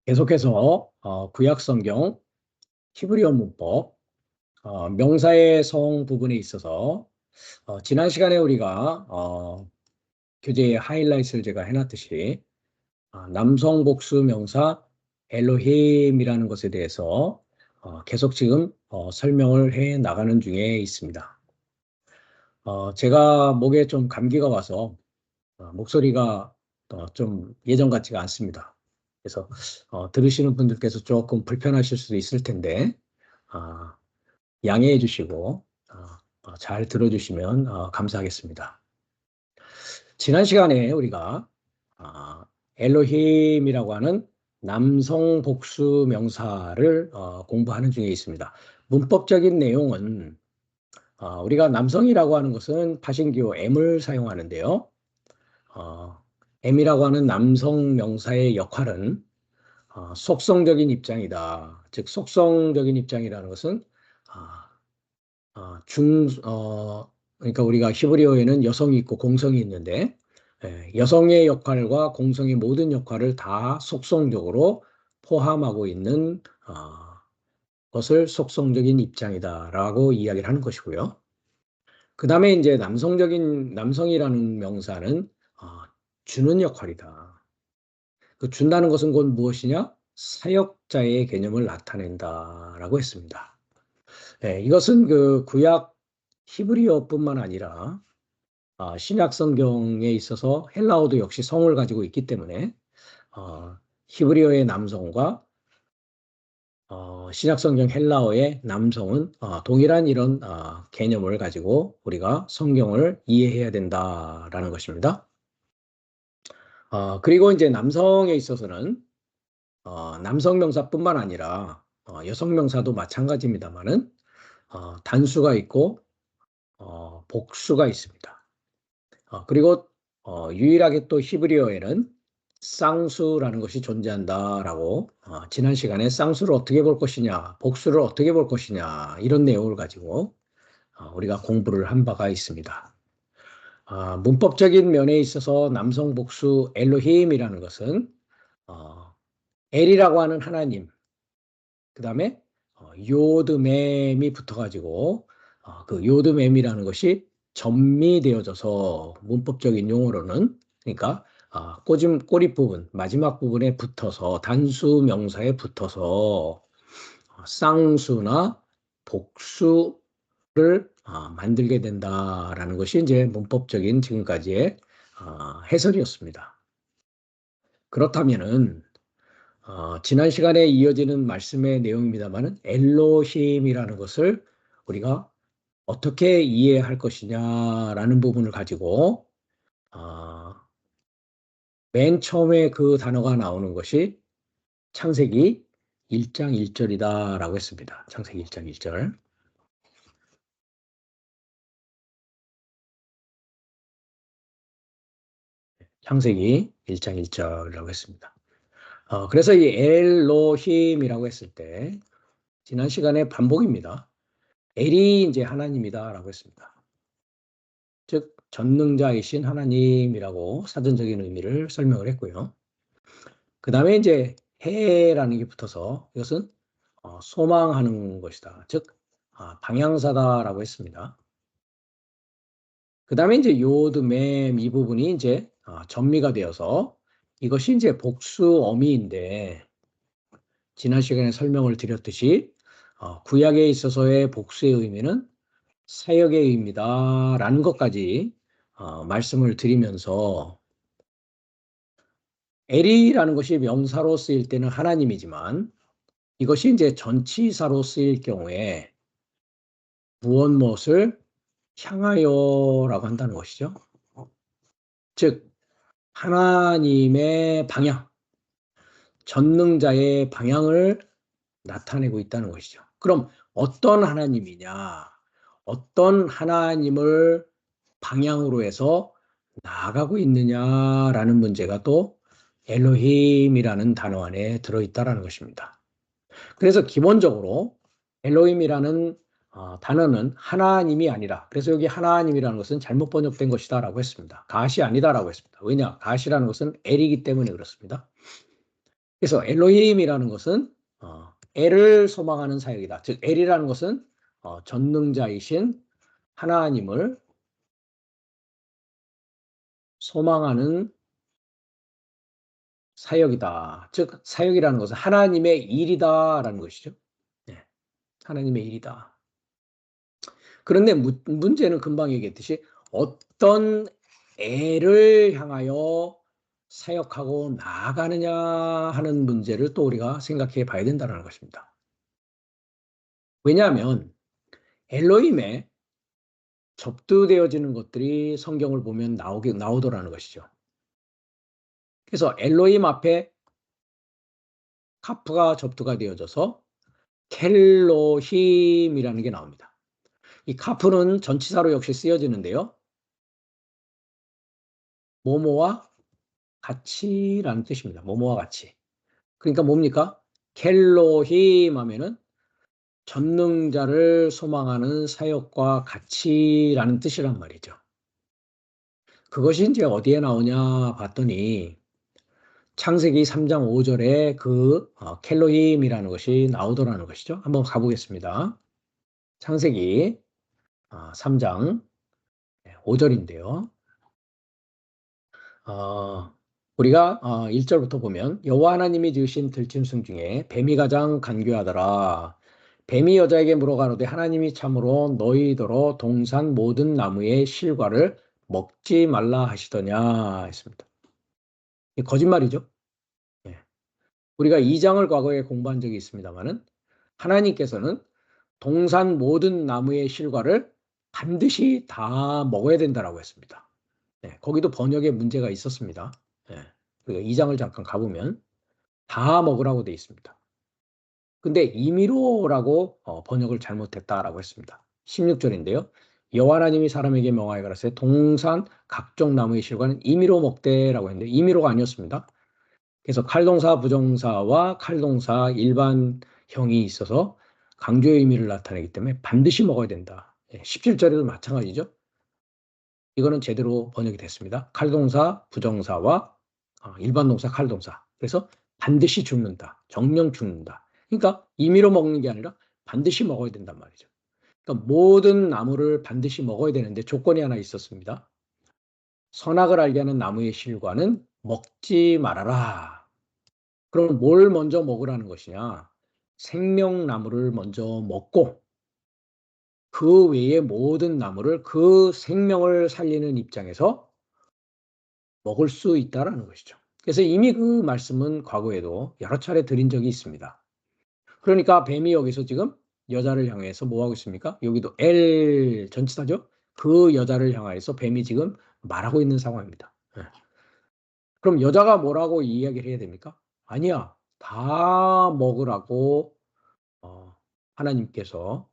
계속해서 구약 성경 히브리어 문법 명사의 성 부분에 있어서 지난 시간에 우리가 교재의 하이라이트를 제가 해놨듯이 남성 복수 명사 엘로힘이라는 것에 대해서 계속 지금 설명을 해 나가는 중에 있습니다. 제가 목에 좀 감기가 와서 목소리가 좀 예전 같지가 않습니다. 그래서 들으시는 분들께서 조금 불편하실 수도 있을 텐데 양해해 주시고 잘 들어주시면 감사하겠습니다. 지난 시간에 우리가 엘로힘이라고 하는 남성 복수 명사를 공부하는 중에 있습니다. 문법적인 내용은 우리가 남성이라고 하는 것은 파신기호 M을 사용하는데요. M이라고 하는 남성 명사의 역할은 속성적인 입장이다. 즉 속성적인 입장이라는 것은 그러니까 우리가 히브리어에는 여성이 있고 공성이 있는데 여성의 역할과 공성의 모든 역할을 다 속성적으로 포함하고 있는 것을 속성적인 입장이다라고 이야기를 하는 것이고요. 그 다음에 이제 남성이라는 명사는 주는 역할이다. 그 준다는 것은 곧 무엇이냐? 사역자의 개념을 나타낸다라고 했습니다. 이것은 그 구약 히브리어뿐만 아니라 신약 성경에 있어서 헬라어도 역시 성을 가지고 있기 때문에 히브리어의 남성과 신약 성경 헬라어의 남성은 동일한 이런 개념을 가지고 우리가 성경을 이해해야 된다라는 것입니다. 그리고 이제 남성에 있어서는 남성 명사뿐만 아니라 여성 명사도 마찬가지입니다만은 단수가 있고 복수가 있습니다. 그리고 유일하게 또 히브리어에는 쌍수라는 것이 존재한다라고 지난 시간에 쌍수를 어떻게 볼 것이냐, 복수를 어떻게 볼 것이냐 이런 내용을 가지고 우리가 공부를 한 바가 있습니다. 문법적인 면에 있어서 남성 복수 엘로힘이라는 것은 엘이라고 하는 하나님, 그 다음에 요드맴이 붙어가지고 그 요드맴이라는 것이 전미되어져서 문법적인 용어로는 그러니까 꼬리 부분, 마지막 부분에 붙어서 단수 명사에 붙어서 쌍수나 복수를 만들게 된다라는 것이 이제 문법적인 지금까지의 해설이었습니다. 그렇다면은 지난 시간에 이어지는 말씀의 내용입니다만은 엘로힘이라는 것을 우리가 어떻게 이해할 것이냐라는 부분을 가지고 맨 처음에 그 단어가 나오는 것이 창세기 1장 1절이다라고 했습니다. 창세기 1장 1절. 창세기 1장 1절이라고 했습니다. 그래서 이 엘로힘이라고 했을 때 지난 시간에 반복입니다. 엘이 이제 하나님이다라고 했습니다. 즉 전능자이신 하나님이라고 사전적인 의미를 설명을 했고요. 그 다음에 이제 해라는 게 붙어서 이것은 소망하는 것이다. 즉 방향사다라고 했습니다. 그 다음에 이제 요드맴 이 부분이 이제 전미가 되어서 이것이 이제 복수어미인데 지난 시간에 설명을 드렸듯이 구약에 있어서의 복수의 의미는 사역의 의미다라는 것까지 말씀을 드리면서 엘이라는 것이 명사로 쓰일 때는 하나님이지만 이것이 이제 전치사로 쓰일 경우에 무엇을 향하여라고 한다는 것이죠. 즉 하나님의 방향, 전능자의 방향을 나타내고 있다는 것이죠. 그럼 어떤 하나님이냐? 어떤 하나님을 방향으로 해서 나아가고 있느냐라는 문제가 또 엘로힘이라는 단어 안에 들어있다는 것입니다. 그래서 기본적으로 엘로힘이라는 단어는 하나님이 아니라, 그래서 여기 하나님이라는 것은 잘못 번역된 것이다 라고 했습니다. 갓이 아니다라고 했습니다. 왜냐? 갓이라는 것은 엘이기 때문에 그렇습니다. 그래서 엘로힘이라는 것은 엘을 소망하는 사역이다. 즉 엘이라는 것은 전능자이신 하나님을 소망하는 사역이다. 즉 사역이라는 것은 하나님의 일이다라는 것이죠. 네, 하나님의 일이다. 그런데 문제는 금방 얘기했듯이 어떤 애를 향하여 사역하고 나아가느냐 하는 문제를 또 우리가 생각해 봐야 된다는 것입니다. 왜냐하면 엘로힘에 접두되어지는 것들이 성경을 보면 나오더라는 것이죠. 그래서 엘로힘 앞에 카프가 접두가 되어져서 켈로힘이라는 게 나옵니다. 이 카프는 전치사로 역시 쓰여지는데요. 뭐뭐와 같이라는 뜻입니다. 뭐뭐와 같이. 그러니까 뭡니까? 켈로힘 하면은 전능자를 소망하는 사역과 같이라는 뜻이란 말이죠. 그것이 이제 어디에 나오냐 봤더니 창세기 3장 5절에 그 켈로힘이라는 것이 나오더라는 것이죠. 한번 가보겠습니다. 창세기 3장 5절인데요. 우리가 1절부터 보면 여호와 하나님이 지으신 들짐승 중에 뱀이 가장 간교하더라. 뱀이 여자에게 물어가로되 하나님이 참으로 너희더러 동산 모든 나무의 실과를 먹지 말라 하시더냐 했습니다. 거짓말이죠. 예. 우리가 2장을 과거에 공부한 적이 있습니다만은 하나님께서는 동산 모든 나무의 실과를 반드시 다 먹어야 된다라고 했습니다. 네, 거기도 번역에 문제가 있었습니다. 네, 우리가 2장을 잠깐 가보면 다 먹으라고 돼 있습니다. 근데 임의로라고 번역을 잘못했다라고 했습니다. 16절인데요. 여호와 하나님이 사람에게 명하여 가라사대 동산 각종 나무의 실과는 임의로 먹되라고 했는데 임의로가 아니었습니다. 그래서 칼동사 부정사와 칼동사 일반형이 있어서 강조의 의미를 나타내기 때문에 반드시 먹어야 된다. 17절에도 마찬가지죠. 이거는 제대로 번역이 됐습니다. 칼동사 부정사와 일반 동사 칼동사. 그래서 반드시 죽는다. 정령 죽는다. 그러니까 임의로 먹는 게 아니라 반드시 먹어야 된단 말이죠. 그러니까 모든 나무를 반드시 먹어야 되는데 조건이 하나 있었습니다. 선악을 알게 하는 나무의 실과는 먹지 말아라. 그럼 뭘 먼저 먹으라는 것이냐? 생명나무를 먼저 먹고 그 외의 모든 나무를 그 생명을 살리는 입장에서 먹을 수 있다라는 것이죠. 그래서 이미 그 말씀은 과거에도 여러 차례 드린 적이 있습니다. 그러니까 뱀이 여기서 지금 여자를 향해서 뭐 하고 있습니까? 여기도 L 전치사죠. 그 여자를 향해서 뱀이 지금 말하고 있는 상황입니다. 그럼 여자가 뭐라고 이야기를 해야 됩니까? 아니야. 다 먹으라고 하나님께서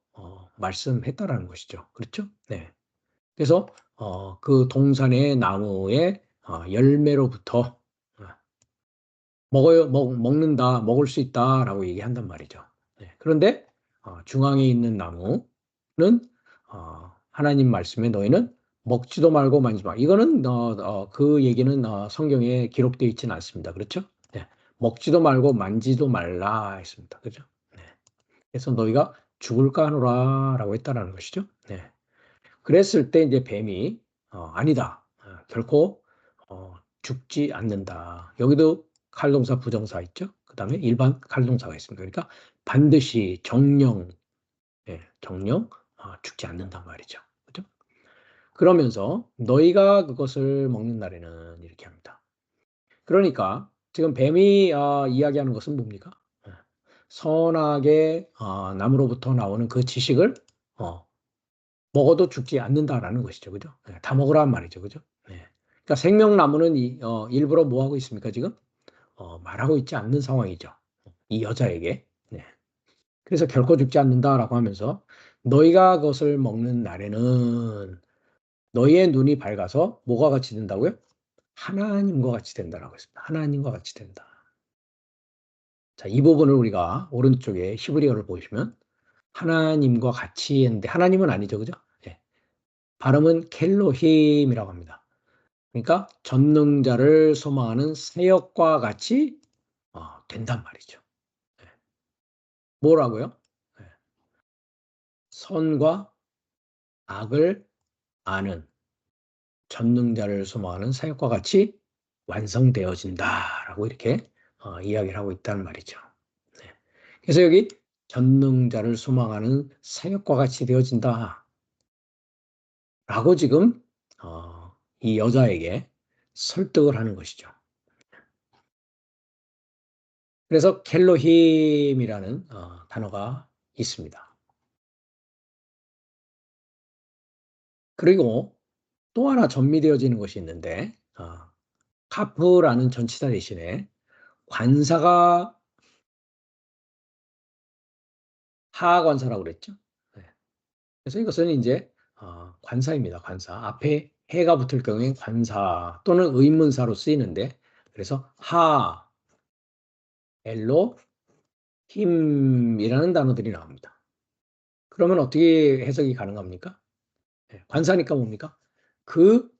말씀했다라는 것이죠. 그렇죠? 네. 그래서 그 동산의 나무의 열매로부터 먹는다, 먹을 수 있다라고 얘기한단 말이죠. 네. 그런데 중앙에 있는 나무는 하나님 말씀에 너희는 먹지도 말고 만지지 마. 이거는 그 얘기는 성경에 기록되어 있지는 않습니다. 그렇죠? 네. 먹지도 말고 만지도 말라 했습니다. 그렇죠? 네. 그래서 너희가 죽을까 하노라라고 했다라는 것이죠. 네. 그랬을 때 이제 뱀이 아니다. 결코 죽지 않는다. 여기도 칼동사 부정사 있죠. 그 다음에 일반 칼동사가 있습니다. 그러니까 반드시 정령, 정령 죽지 않는단 말이죠. 그죠? 그러면서 너희가 그것을 먹는 날에는 이렇게 합니다. 그러니까 지금 뱀이 이야기하는 것은 뭡니까? 선악의 나무로부터 나오는 그 지식을 먹어도 죽지 않는다라는 것이죠. 그죠? 다 먹으란 말이죠. 그죠? 네. 그러니까 생명나무는 일부러 뭐 하고 있습니까? 지금? 말하고 있지 않는 상황이죠. 이 여자에게. 네. 그래서 결코 죽지 않는다라고 하면서 너희가 그것을 먹는 날에는 너희의 눈이 밝아서 뭐가 같이 된다고요? 하나님과 같이 된다라고 했습니다. 하나님과 같이 된다. 자, 이 부분을 우리가 오른쪽에 히브리어를 보시면 하나님과 같이 했는데 하나님은 아니죠. 그죠? 네. 발음은 켈로힘이라고 합니다. 그러니까 전능자를 소망하는 사역과 같이 된단 말이죠. 네. 뭐라고요? 네. 선과 악을 아는 전능자를 소망하는 사역과 같이 완성되어진다라고 이렇게 이야기를 하고 있다는 말이죠. 네. 그래서 여기 전능자를 소망하는 사역과 같이 되어진다라고 지금 이 여자에게 설득을 하는 것이죠. 그래서 켈로힘이라는 단어가 있습니다. 그리고 또 하나 전미되어지는 것이 있는데 카프라는 전치사 대신에 관사가 하관사라고 그랬죠. 네. 그래서 이것은 이제 관사입니다. 관사. 앞에 해가 붙을 경우에 관사 또는 의문사로 쓰이는데 그래서 하, 엘로, 힘이라는 단어들이 나옵니다. 그러면 어떻게 해석이 가능합니까? 네. 관사니까 뭡니까? 그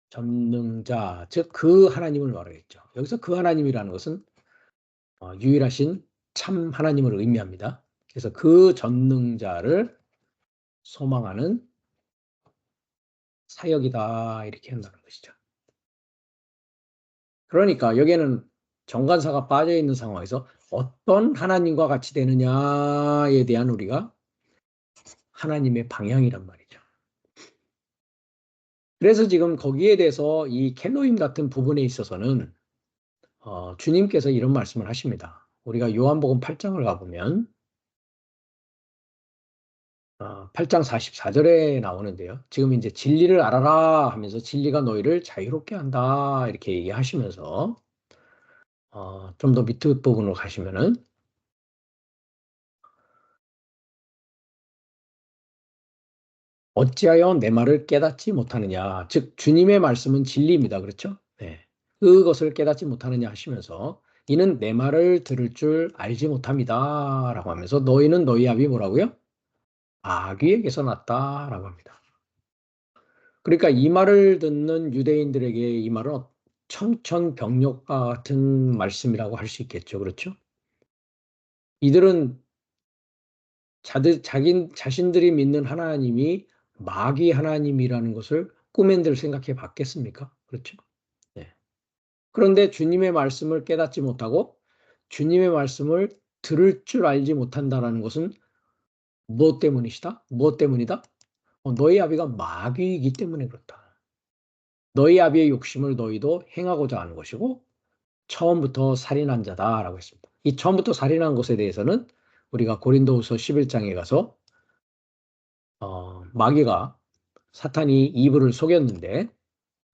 전능자, 즉 그 하나님을 말하겠죠. 여기서 그 하나님이라는 것은 유일하신 참 하나님을 의미합니다. 그래서 그 전능자를 소망하는 사역이다 이렇게 한다는 것이죠. 그러니까 여기에는 정관사가 빠져 있는 상황에서 어떤 하나님과 같이 되느냐에 대한 우리가 하나님의 방향이란 말이죠. 그래서 지금 거기에 대해서 이 켈로임 같은 부분에 있어서는 주님께서 이런 말씀을 하십니다. 우리가 요한복음 8장을 가보면 8장 44절에 나오는데요. 지금 이제 진리를 알아라 하면서 진리가 너희를 자유롭게 한다 이렇게 얘기하시면서 좀 더 밑에 부분으로 가시면은 어찌하여 내 말을 깨닫지 못하느냐. 즉 주님의 말씀은 진리입니다. 그렇죠? 네. 그것을 깨닫지 못하느냐 하시면서 이는 내 말을 들을 줄 알지 못합니다. 라고 하면서 너희는 너희 압이 뭐라고요? 아귀에게서 났다라고 합니다. 그러니까 이 말을 듣는 유대인들에게 이 말은 청천벽력과 같은 말씀이라고 할 수 있겠죠. 그렇죠? 이들은 자신들이 믿는 하나님이 마귀 하나님이라는 것을 꿈엔들 생각해 봤겠습니까? 그렇죠? 네. 그런데 주님의 말씀을 깨닫지 못하고 주님의 말씀을 들을 줄 알지 못한다라는 것은 무엇 때문이시다? 무엇 때문이다? 너희 아비가 마귀이기 때문에 그렇다. 너희 아비의 욕심을 너희도 행하고자 하는 것이고 처음부터 살인한 자다라고 했습니다. 이 처음부터 살인한 것에 대해서는 우리가 고린도후서 11장에 가서 마귀가 사탄이 이브를 속였는데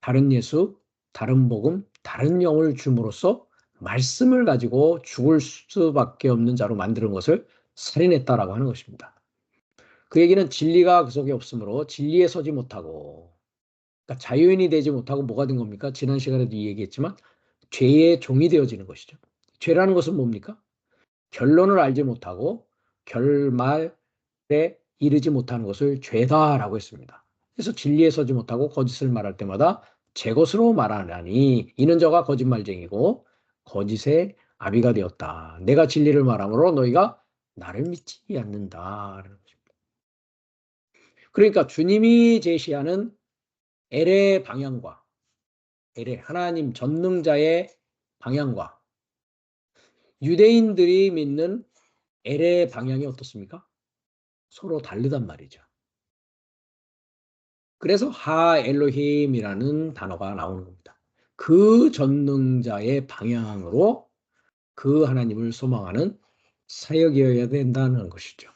다른 예수, 다른 복음, 다른 영을 줌으로써 말씀을 가지고 죽을 수밖에 없는 자로 만드는 것을 살인했다라고 하는 것입니다. 그 얘기는 진리가 그 속에 없으므로 진리에 서지 못하고 그러니까 자유인이 되지 못하고 뭐가 된 겁니까? 지난 시간에도 이 얘기했지만 죄의 종이 되어지는 것이죠. 죄라는 것은 뭡니까? 결론을 알지 못하고 결말에 이르지 못하는 것을 죄다라고 했습니다. 그래서 진리에 서지 못하고 거짓을 말할 때마다 제 것으로 말하나니 이는 저가 거짓말쟁이고 거짓의 아비가 되었다. 내가 진리를 말하므로 너희가 나를 믿지 않는다. 그러니까 주님이 제시하는 엘의 방향과 엘의 하나님 전능자의 방향과 유대인들이 믿는 엘의 방향이 어떻습니까? 서로 다르단 말이죠. 그래서 하 엘로힘이라는 단어가 나오는 겁니다. 그 전능자의 방향으로 그 하나님을 소망하는 사역이어야 된다는 것이죠.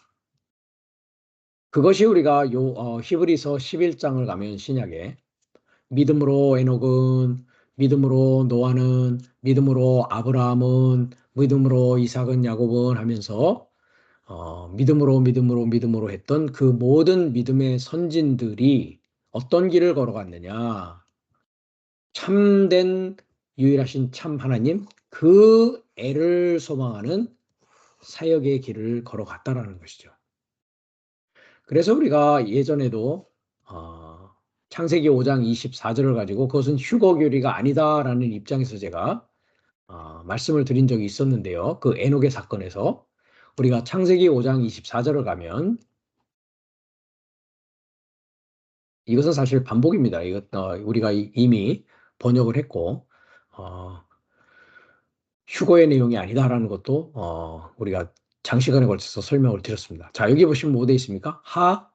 그것이 우리가 히브리서 11장을 가면 신약에 믿음으로 에녹은 믿음으로 노아는 믿음으로 아브라함은 믿음으로 이삭은 야곱은 하면서 믿음으로 했던 그 모든 믿음의 선진들이 어떤 길을 걸어갔느냐. 참된 유일하신 참 하나님 그 애를 소망하는 사역의 길을 걸어갔다라는 것이죠. 그래서 우리가 예전에도 창세기 5장 24절을 가지고 그것은 휴거교리가 아니다라는 입장에서 제가 말씀을 드린 적이 있었는데요. 그 에녹의 사건에서 우리가 창세기 5장 24절을 가면 이것은 사실 반복입니다. 이것 우리가 이미 번역을 했고 휴거의 내용이 아니다라는 것도 우리가 장시간에 걸쳐서 설명을 드렸습니다. 자, 여기 보시면 뭐 되어 있습니까? 하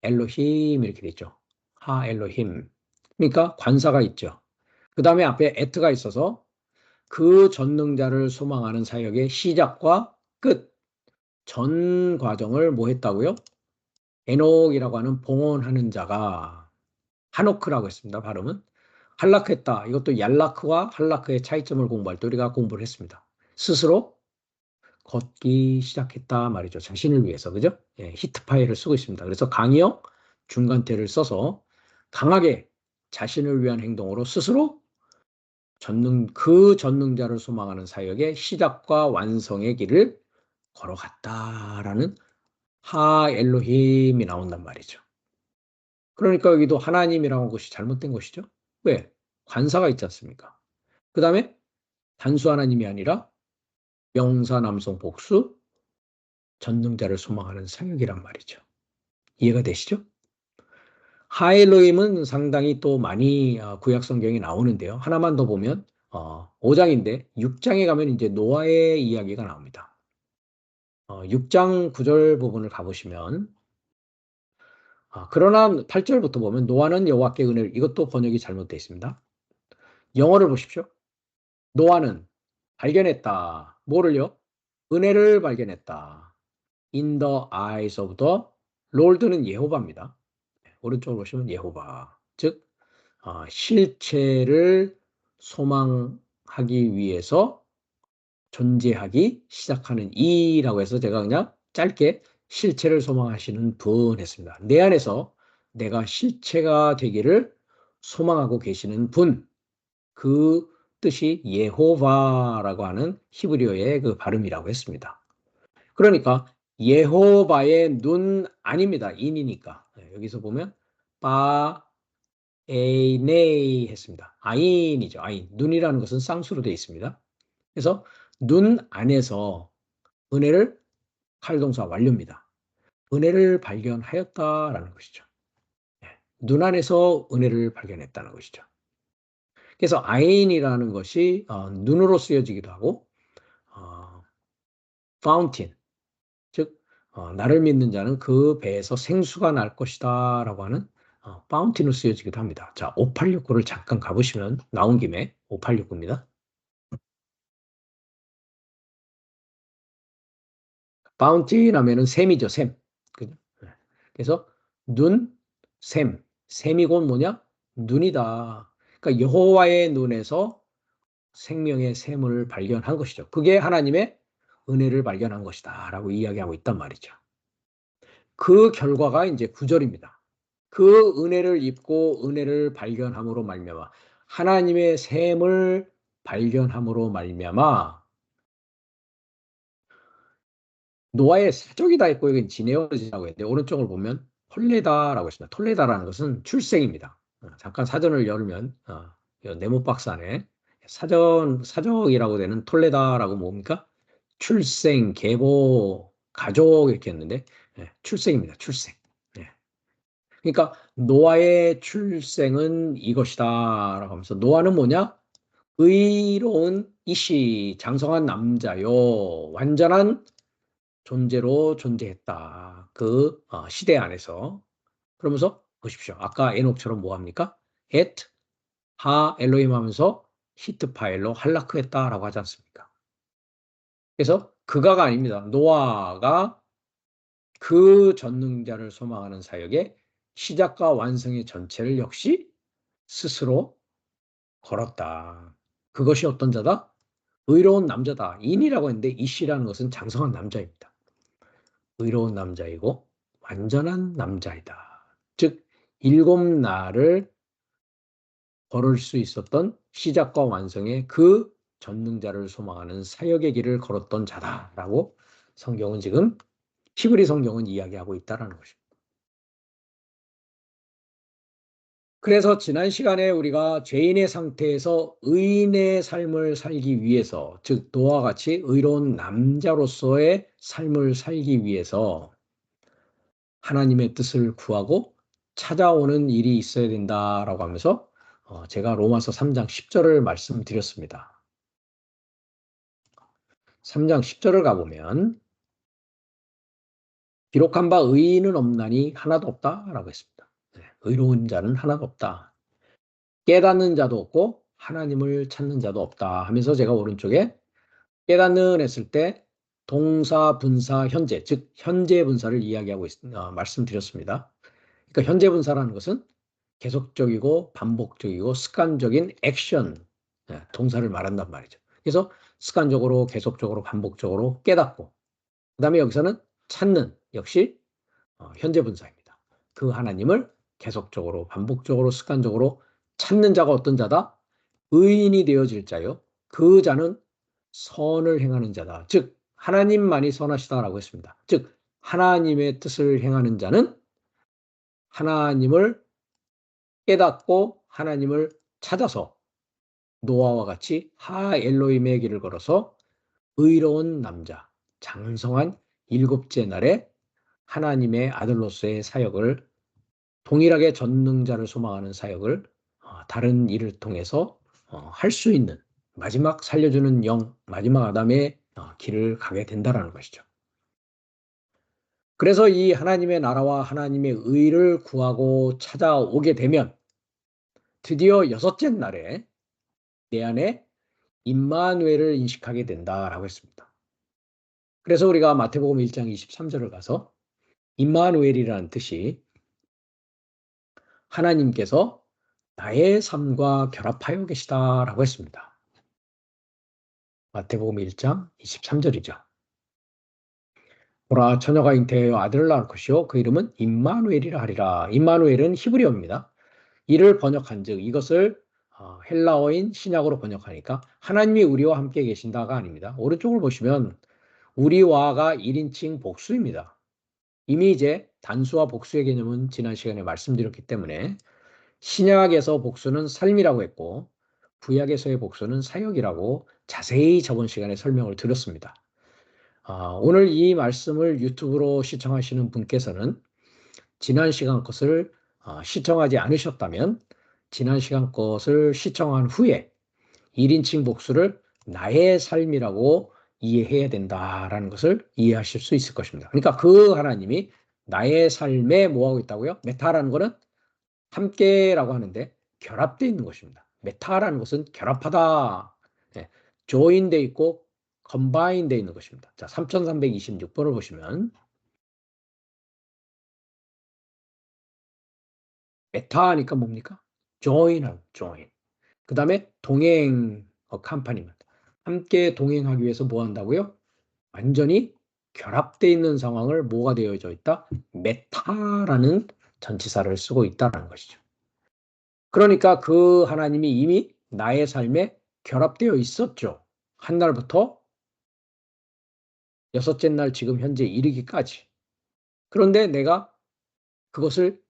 엘로힘 이렇게 돼 있죠. 하 엘로힘. 그러니까 관사가 있죠. 그 다음에 앞에 에트가 있어서 그 전능자를 소망하는 사역의 시작과 끝, 전 과정을 뭐 했다고요? 에녹이라고 하는 봉헌하는 자가 하노크라고 했습니다. 발음은. 할라크했다. 이것도 얄라크와 할라크의 차이점을 공부할 때 우리가 공부를 했습니다. 스스로 걷기 시작했다 말이죠. 자신을 위해서. 그죠? 예, 히트파이를 쓰고 있습니다. 그래서 강의형 중간태를 써서 강하게 자신을 위한 행동으로 스스로 그 전능자를 소망하는 사역의 시작과 완성의 길을 걸어갔다라는 하 엘로힘이 나온단 말이죠. 그러니까 여기도 하나님이라는 것이 잘못된 것이죠. 왜? 관사가 있지 않습니까? 그 다음에 단수 하나님이 아니라 명사 남성 복수 전능자를 소망하는 사역이란 말이죠. 이해가 되시죠? 하엘로임은 상당히 또 많이 구약 성경에 나오는데요. 하나만 더 보면 5장인데 6장에 가면 이제 노아의 이야기가 나옵니다. 6장 9절 부분을 가보시면 그러나 8절부터 보면 노아는 여호와께 은혜를 이것도 번역이 잘못되어 있습니다. 영어를 보십시오. 노아는 발견했다. 뭐를요? 은혜를 발견했다. In the eyes of the Lord는 예호바입니다. 오른쪽으로 보시면 예호바. 즉 실체를 소망하기 위해서 존재하기 시작하는 이라고 해서 제가 그냥 짧게 실체를 소망하시는 분 했습니다. 내 안에서 내가 실체가 되기를 소망하고 계시는 분, 그 뜻이 예호바라고 하는 히브리어의 그 발음이라고 했습니다. 그러니까 예호바의 눈 아닙니다. 인이니까. 여기서 보면 바 에이네이 했습니다. 아인이죠. 아인. 눈이라는 것은 쌍수로 되어 있습니다. 그래서 눈 안에서 은혜를 칼동사 완료입니다. 은혜를 발견하였다라는 것이죠. 눈 안에서 은혜를 발견했다는 것이죠. 그래서 아인이라는 것이 눈으로 쓰여지기도 하고 파운틴, 즉 나를 믿는 자는 그 배에서 생수가 날 것이다 라고 하는 파운틴으로 쓰여지기도 합니다. 자, 5869를 잠깐 가보시면 나온 김에 5869입니다. 파운틴 하면은 샘이죠, 샘. 그죠? 그래서 눈, 샘. 샘이 곧 뭐냐? 눈이다. 그러니까 여호와의 눈에서 생명의 샘을 발견한 것이죠. 그게 하나님의 은혜를 발견한 것이다 라고 이야기하고 있단 말이죠. 그 결과가 이제 9절입니다. 그 은혜를 입고 은혜를 발견함으로 말미암아 하나님의 샘을 발견함으로 말미암아 노아의 사족이다 했고 여기 지네어지라고 했는데 오른쪽을 보면 톨레다라고 했습니다. 톨레다라는 것은 출생입니다. 잠깐 사전을 열면 네모 박스 안에 사적이라고 되는 톨레다라고 뭡니까? 출생, 계보, 가족 이렇게 했는데 출생입니다. 출생. 그러니까 노아의 출생은 이것이다 라고 하면서 노아는 뭐냐? 의로운 이시 장성한 남자요 완전한 존재로 존재했다. 그 시대 안에서. 그러면서 보십시오. 아까 에녹처럼 뭐 합니까? 엣, 하, 엘로힘 하면서 히트파일로 할라크했다라고 하지 않습니까? 그래서 그가가 아닙니다. 노아가 그 전능자를 소망하는 사역의 시작과 완성의 전체를 역시 스스로 걸었다. 그것이 어떤 자다? 의로운 남자다. 인이라고 했는데 이씨라는 것은 장성한 남자입니다. 의로운 남자이고 완전한 남자이다. 즉 일곱 날을 걸을 수 있었던 시작과 완성의 그 전능자를 소망하는 사역의 길을 걸었던 자다라고 성경은 지금 히브리 성경은 이야기하고 있다라는 것입니다. 그래서 지난 시간에 우리가 죄인의 상태에서 의인의 삶을 살기 위해서, 즉 노아와 같이 의로운 남자로서의 삶을 살기 위해서 하나님의 뜻을 구하고 찾아오는 일이 있어야 된다라고 하면서 제가 로마서 3장 10절을 말씀드렸습니다. 3장 10절을 가보면 기록한 바 의인은 없나니 하나도 없다라고 했습니다. 의로운 자는 하나도 없다. 깨닫는 자도 없고 하나님을 찾는 자도 없다 하면서 제가 오른쪽에 깨닫는 했을 때 동사, 분사, 현재, 즉 현재 분사를 이야기하고 말씀드렸습니다. 그러니까 현재 분사라는 것은 계속적이고 반복적이고 습관적인 액션, 동사를 말한단 말이죠. 그래서 습관적으로 계속적으로 반복적으로 깨닫고 그 다음에 여기서는 찾는 역시 현재 분사입니다. 그 하나님을 계속적으로 반복적으로 습관적으로 찾는 자가 어떤 자다? 의인이 되어질 자요. 그 자는 선을 행하는 자다. 즉 하나님만이 선하시다라고 했습니다. 즉 하나님의 뜻을 행하는 자는 하나님을 깨닫고 하나님을 찾아서 노아와 같이 하 엘로힘의 길을 걸어서 의로운 남자, 장성한 일곱째 날에 하나님의 아들로서의 사역을 동일하게 전능자를 소망하는 사역을 다른 일을 통해서 할 수 있는 마지막 살려주는 영, 마지막 아담의 길을 가게 된다는 것이죠. 그래서 이 하나님의 나라와 하나님의 의를 구하고 찾아오게 되면 드디어 여섯째 날에 내 안에 임마누엘을 인식하게 된다라고 했습니다. 그래서 우리가 마태복음 1장 23절을 가서 임마누엘이라는 뜻이 하나님께서 나의 삶과 결합하여 계시다라고 했습니다. 마태복음 1장 23절이죠. 보라 처녀가 잉태하여 아들을 낳을 것이요 그 이름은 임마누엘이라 하리라. 임마누엘은 히브리어입니다. 이를 번역한즉 이것을 헬라어인 신약으로 번역하니까 하나님이 우리와 함께 계신다가 아닙니다. 오른쪽을 보시면 우리와가 1인칭 복수입니다. 이미 이제 단수와 복수의 개념은 지난 시간에 말씀드렸기 때문에 신약에서 복수는 삶이라고 했고 구약에서의 복수는 사역이라고 자세히 저번 시간에 설명을 드렸습니다. 오늘 이 말씀을 유튜브로 시청하시는 분께서는 지난 시간 것을 시청하지 않으셨다면 지난 시간 것을 시청한 후에 1인칭 복수를 나의 삶이라고 이해해야 된다라는 것을 이해하실 수 있을 것입니다. 그러니까 그 하나님이 나의 삶에 뭐하고 있다고요? 메타라는 것은 함께라고 하는데 결합되어 있는 것입니다. 메타라는 것은 결합하다, 조인되어 있고 컴바인되어 있는 것입니다. 자, 3326번을 보시면 메타하니까 뭡니까? join은 join. 그 다음에 동행, 컴퍼니입니다. 함께 동행하기 위해서 뭐 한다고요? 완전히 결합되어 있는 상황을 뭐가 되어져 있다? 메타라는 전치사를 쓰고 있다는 것이죠. 그러니까 그 하나님이 이미 나의 삶에 결합되어 있었죠. 한 날부터 여섯째 날 지금 현재 이르기까지. 그런데 내가 그것을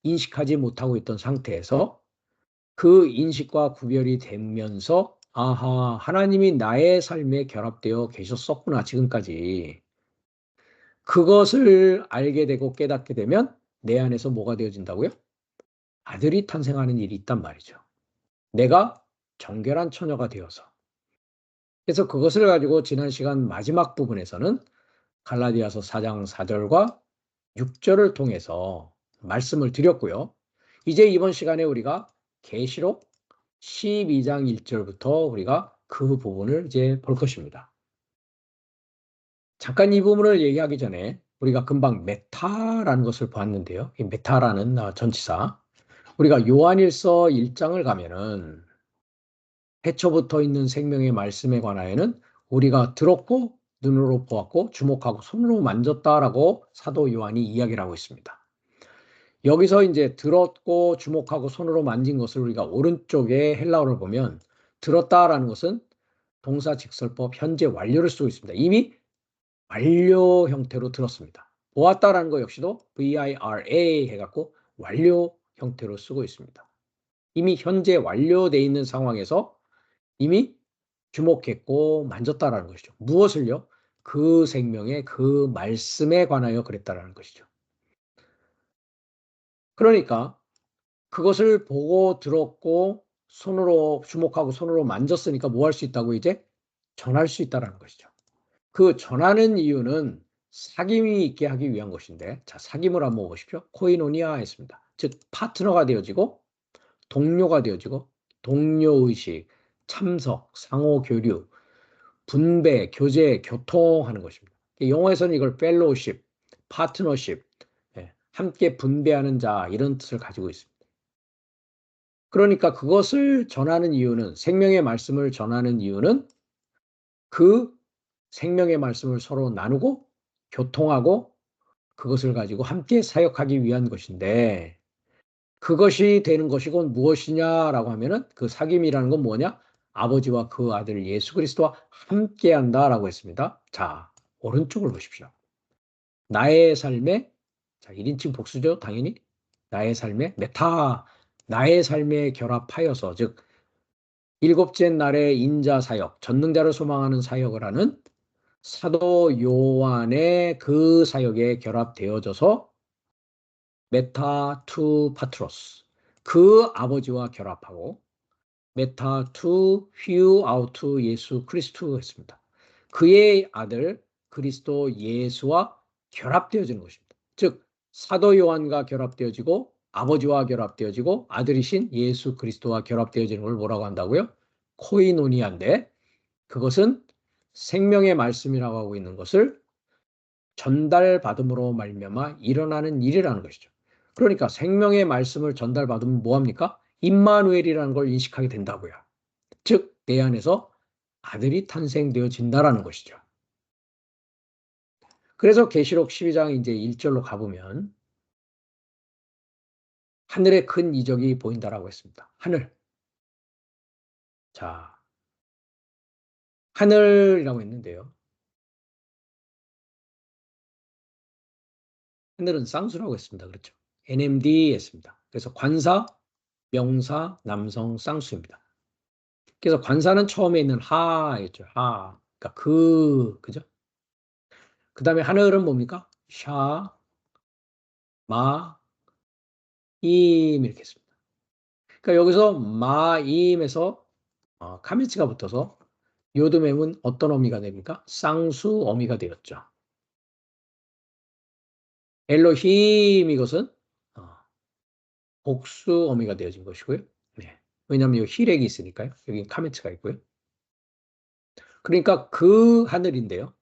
인식하지 못하고 있던 상태에서 그 인식과 구별이 되면서 아하, 하나님이 나의 삶에 결합되어 계셨었구나, 지금까지. 그것을 알게 되고 깨닫게 되면 내 안에서 뭐가 되어진다고요? 아들이 탄생하는 일이 있단 말이죠. 내가 정결한 처녀가 되어서. 그래서 그것을 가지고 지난 시간 마지막 부분에서는 갈라디아서 4장 4절과 6절을 통해서 말씀을 드렸고요. 이제 이번 시간에 우리가 계시록 12장 1절부터 우리가 그 부분을 이제 볼 것입니다. 잠깐 이 부분을 얘기하기 전에 우리가 금방 메타라는 것을 보았는데요. 이 메타라는 전치사. 우리가 요한일서 1장을 가면은 해초부터 있는 생명의 말씀에 관하여는 우리가 들었고 눈으로 보았고 주목하고 손으로 만졌다라고 사도 요한이 이야기를 하고 있습니다. 여기서 이제 들었고 주목하고 손으로 만진 것을 우리가 오른쪽에 헬라어를 보면 들었다라는 것은 동사 직설법 현재 완료를 쓰고 있습니다. 이미 완료 형태로 들었습니다. 보았다라는 거 역시도 VIRA 해갖고 완료 형태로 쓰고 있습니다. 이미 현재 완료되어 있는 상황에서 이미 주목했고 만졌다라는 것이죠. 무엇을요? 그 생명의 그 말씀에 관하여 그랬다라는 것이죠. 그러니까 그것을 보고 들었고 손으로 주목하고 손으로 만졌으니까 뭐 할 수 있다고 이제? 전할 수 있다라는 것이죠. 그 전하는 이유는 사귐이 있게 하기 위한 것인데 자 사귐을 한번 보십시오. 코이노니아 했습니다. 즉 파트너가 되어지고 동료가 되어지고 동료의식, 참석, 상호교류, 분배, 교제, 교통하는 것입니다. 영어에서는 이걸 펠로우십, 파트너십, 함께 분배하는 자 이런 뜻을 가지고 있습니다. 그러니까 그것을 전하는 이유는 생명의 말씀을 전하는 이유는 그 생명의 말씀을 서로 나누고 교통하고 그것을 가지고 함께 사역하기 위한 것인데 그것이 되는 것이 곧 무엇이냐라고 하면은 그 사귐이라는 건 뭐냐? 아버지와 그 아들 예수 그리스도와 함께한다라고 했습니다. 자, 오른쪽을 보십시오. 나의 삶에 자, 1인칭 복수죠, 당연히. 나의 삶에 메타 나의 삶에 결합하여서 즉 일곱째 날의 인자 사역, 전능자를 소망하는 사역을 하는 사도 요한의 그 사역에 결합되어져서 메타 투 파트로스 그 아버지와 결합하고 메타 투 휴 아우투 예수 그리스도 했습니다. 그의 아들 그리스도 예수와 결합되어지는 것입니다. 즉 사도 요한과 결합되어지고 아버지와 결합되어지고 아들이신 예수 그리스도와 결합되어지는 걸 뭐라고 한다고요? 코이노니아인데 그것은 생명의 말씀이라고 하고 있는 것을 전달받음으로 말미암아 일어나는 일이라는 것이죠. 그러니까 생명의 말씀을 전달받으면 뭐합니까? 임마누엘이라는 걸 인식하게 된다고요. 즉 내 안에서 아들이 탄생되어진다라는 것이죠. 그래서 계시록 12장 이제 1절로 가보면 하늘의 큰 이적이 보인다라고 했습니다. 하늘. 자, 하늘이라고 했는데요. 하늘은 쌍수라고 했습니다. 그렇죠? NMD 했습니다. 그래서 관사, 명사, 남성, 쌍수입니다. 그래서 관사는 처음에 있는 하였죠. 하. 그러니까 그죠? 그 다음에 하늘은 뭡니까? 샤, 마, 임 이렇게 했습니다. 그러니까 여기서 마임에서 카미츠가 붙어서 요드mem은 어떤 어미가 됩니까? 쌍수 어미가 되었죠. 엘로힘 이것은 복수 어미가 되어진 것이고요. 네. 왜냐하면 이 힐액이 있으니까요. 여기 카미츠가 있고요. 그러니까 그 하늘인데요.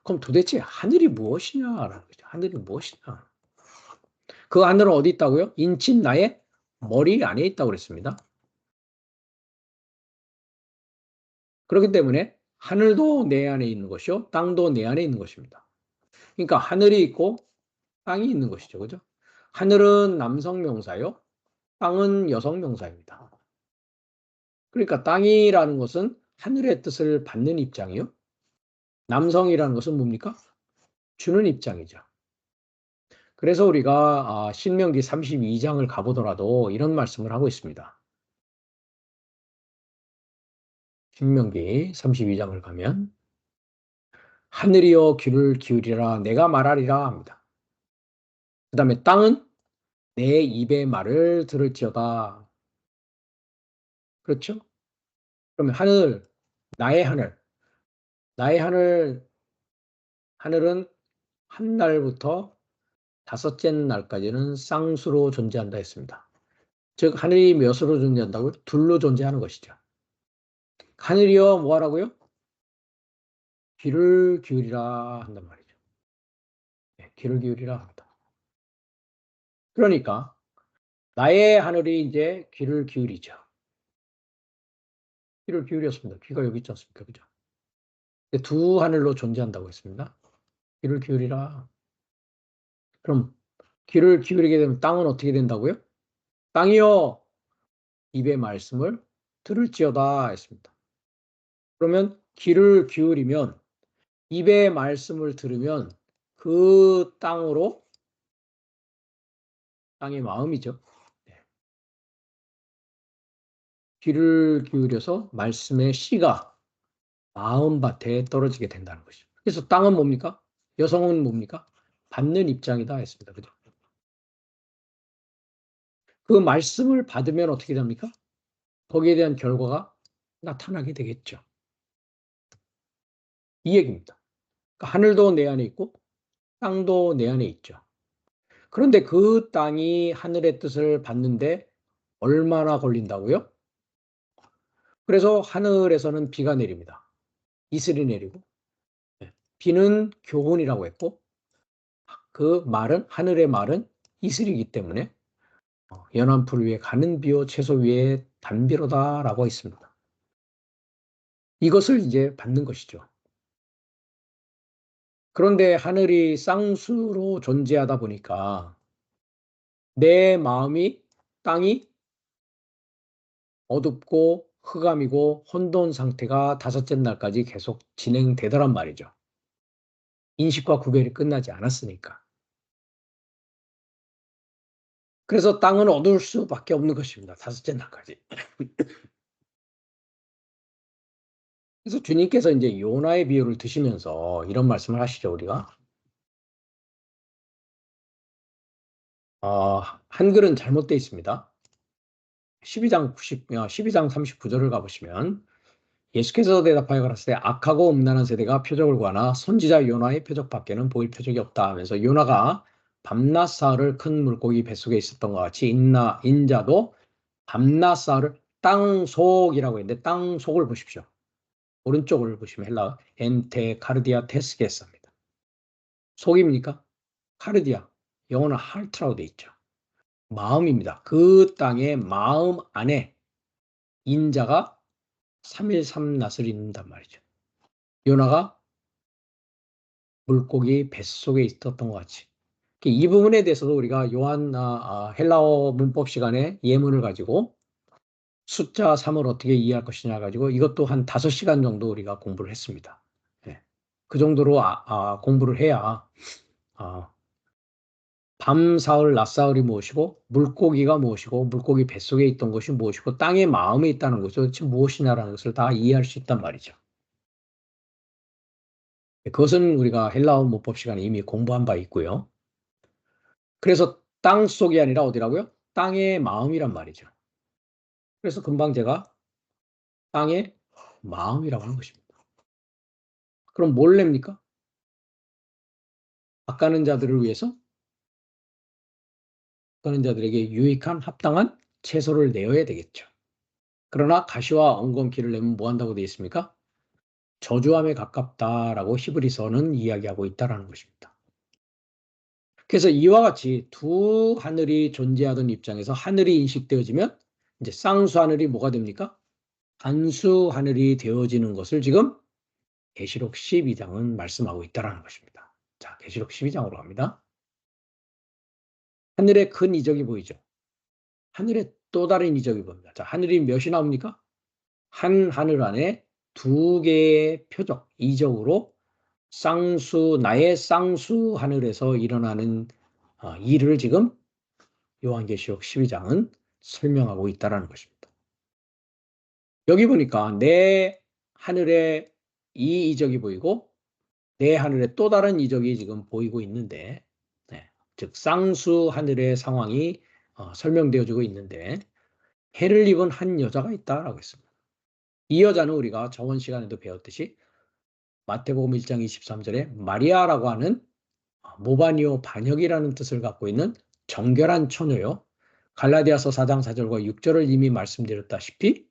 그럼 도대체 하늘이 무엇이냐라는 거죠. 하늘이 무엇이냐. 그 하늘은 어디 있다고요? 인친 나의 머리 안에 있다고 그랬습니다. 그렇기 때문에 하늘도 내 안에 있는 것이요. 땅도 내 안에 있는 것입니다. 그러니까 하늘이 있고 땅이 있는 것이죠. 그죠? 하늘은 남성 명사요. 땅은 여성 명사입니다. 그러니까 땅이라는 것은 하늘의 뜻을 받는 입장이요. 남성이라는 것은 뭡니까? 주는 입장이죠. 그래서 우리가 신명기 32장을 가보더라도 이런 말씀을 하고 있습니다. 신명기 32장을 가면 하늘이여 귀를 기울이라 내가 말하리라 합니다. 그 다음에 땅은 내 입의 말을 들을지어다. 그렇죠? 그러면 하늘, 나의 하늘, 나의 하늘은 한 날부터 다섯째 날까지는 쌍수로 존재한다 했습니다. 즉 하늘이 몇으로 존재한다고요? 둘로 존재하는 것이죠. 하늘이여 뭐 하라고요? 귀를 기울이라 한단 말이죠. 네, 귀를 기울이라 합니다. 그러니까 나의 하늘이 이제 귀를 기울이죠. 귀를 기울였습니다. 귀가 여기 있지 않습니까? 그죠? 두 하늘로 존재한다고 했습니다. 귀를 기울이라. 그럼 귀를 기울이게 되면 땅은 어떻게 된다고요? 땅이여 입의 말씀을 들을지어다 했습니다. 그러면 귀를 기울이면 입의 말씀을 들으면 그 땅으로 땅의 마음이죠. 네. 귀를 기울여서 말씀의 씨가 마음밭에 떨어지게 된다는 것이죠. 그래서 땅은 뭡니까? 여성은 뭡니까? 받는 입장이다 했습니다. 그죠? 그 말씀을 받으면 어떻게 됩니까? 거기에 대한 결과가 나타나게 되겠죠. 이 얘기입니다. 그러니까 하늘도 내 안에 있고 땅도 내 안에 있죠. 그런데 그 땅이 하늘의 뜻을 받는데 얼마나 걸린다고요? 그래서 하늘에서는 비가 내립니다. 이슬이 내리고, 비는 교훈이라고 했고, 그 말은, 하늘의 말은 이슬이기 때문에 연한 풀 위에 가는 비요 채소 위에 단비로다라고 있습니다. 이것을 이제 받는 것이죠. 그런데 하늘이 쌍수로 존재하다 보니까 내 마음이 땅이 어둡고 흑암이고 혼돈 상태가 다섯째 날까지 계속 진행되더란 말이죠. 인식과 구별이 끝나지 않았으니까. 그래서 땅은 어두울 수밖에 없는 것입니다. 다섯째 날까지. 그래서 주님께서 이제 요나의 비유를 드시면서 이런 말씀을 하시죠, 우리가. 한글은 잘못되어 있습니다. 12장 39절을 가보시면 예수께서 대답하여 가라사대 악하고 음란한 세대가 표적을 구하나 선지자 요나의 표적밖에는 보일 표적이 없다 하면서 요나가 밤낮 사흘을 큰 물고기 뱃속에 있었던 것 같이 인자도 밤낮 사흘을 땅속이라고 했는데 땅속을 보십시오. 오른쪽을 보시면 헬라 엔테 카르디아 테스게스입니다. 속입니까? 카르디아, 영어는 하트라고 돼 있죠. 마음입니다. 그 땅의 마음 안에 인자가 3일 3낫을 입는단 말이죠. 요나가 물고기 뱃속에 있었던 것 같이. 이 부분에 대해서도 우리가 헬라어 문법 시간에 예문을 가지고 숫자 3을 어떻게 이해할 것이냐 가지고 이것도 한 5시간 정도 우리가 공부를 했습니다. 네. 그 정도로 공부를 해야 밤 사흘, 낮 사흘이 무엇이고 물고기가 무엇이고 물고기 뱃속에 있던 것이 무엇이고 땅의 마음에 있다는 것이 도대체 무엇이냐라는 것을 다 이해할 수 있단 말이죠. 그것은 우리가 헬라어 문법 시간에 이미 공부한 바 있고요. 그래서 땅 속이 아니라 어디라고요? 땅의 마음이란 말이죠. 그래서 금방 제가 땅의 마음이라고 하는 것입니다. 그럼 뭘 냅니까? 닦아는 자들을 위해서 닦아는 자들에게 유익한 합당한 채소를 내어야 되겠죠. 그러나 가시와 엉겅퀴를 내면 뭐 한다고 되어 있습니까? 저주함에 가깝다라고 히브리서는 이야기하고 있다는 것입니다. 그래서 이와 같이 두 하늘이 존재하던 입장에서 하늘이 인식되어지면 이제 쌍수 하늘이 뭐가 됩니까? 단수 하늘이 되어지는 것을 지금 계시록 12장은 말씀하고 있다는 것입니다. 자, 계시록 12장으로 갑니다. 하늘의 큰 이적이 보이죠. 하늘의 또 다른 이적이 보입니다. 자, 하늘이 몇이 나옵니까? 한 하늘 안에 두 개의 표적, 이적으로 나의 쌍수 하늘에서 일어나는 일을 지금 요한계시록 12장은 설명하고 있다는 것입니다. 여기 보니까 내 하늘에 이 이적이 보이고 내 하늘에 또 다른 이적이 지금 보이고 있는데, 즉 쌍수 하늘의 상황이 설명되어지고 있는데 해를 입은 한 여자가 있다라고 했습니다. 이 여자는 우리가 저번 시간에도 배웠듯이 마태복음 1장 23절에 마리아라고 하는 모바니오 반역이라는 뜻을 갖고 있는 정결한 처녀요. 갈라디아서 4장 4절과 6절을 이미 말씀드렸다시피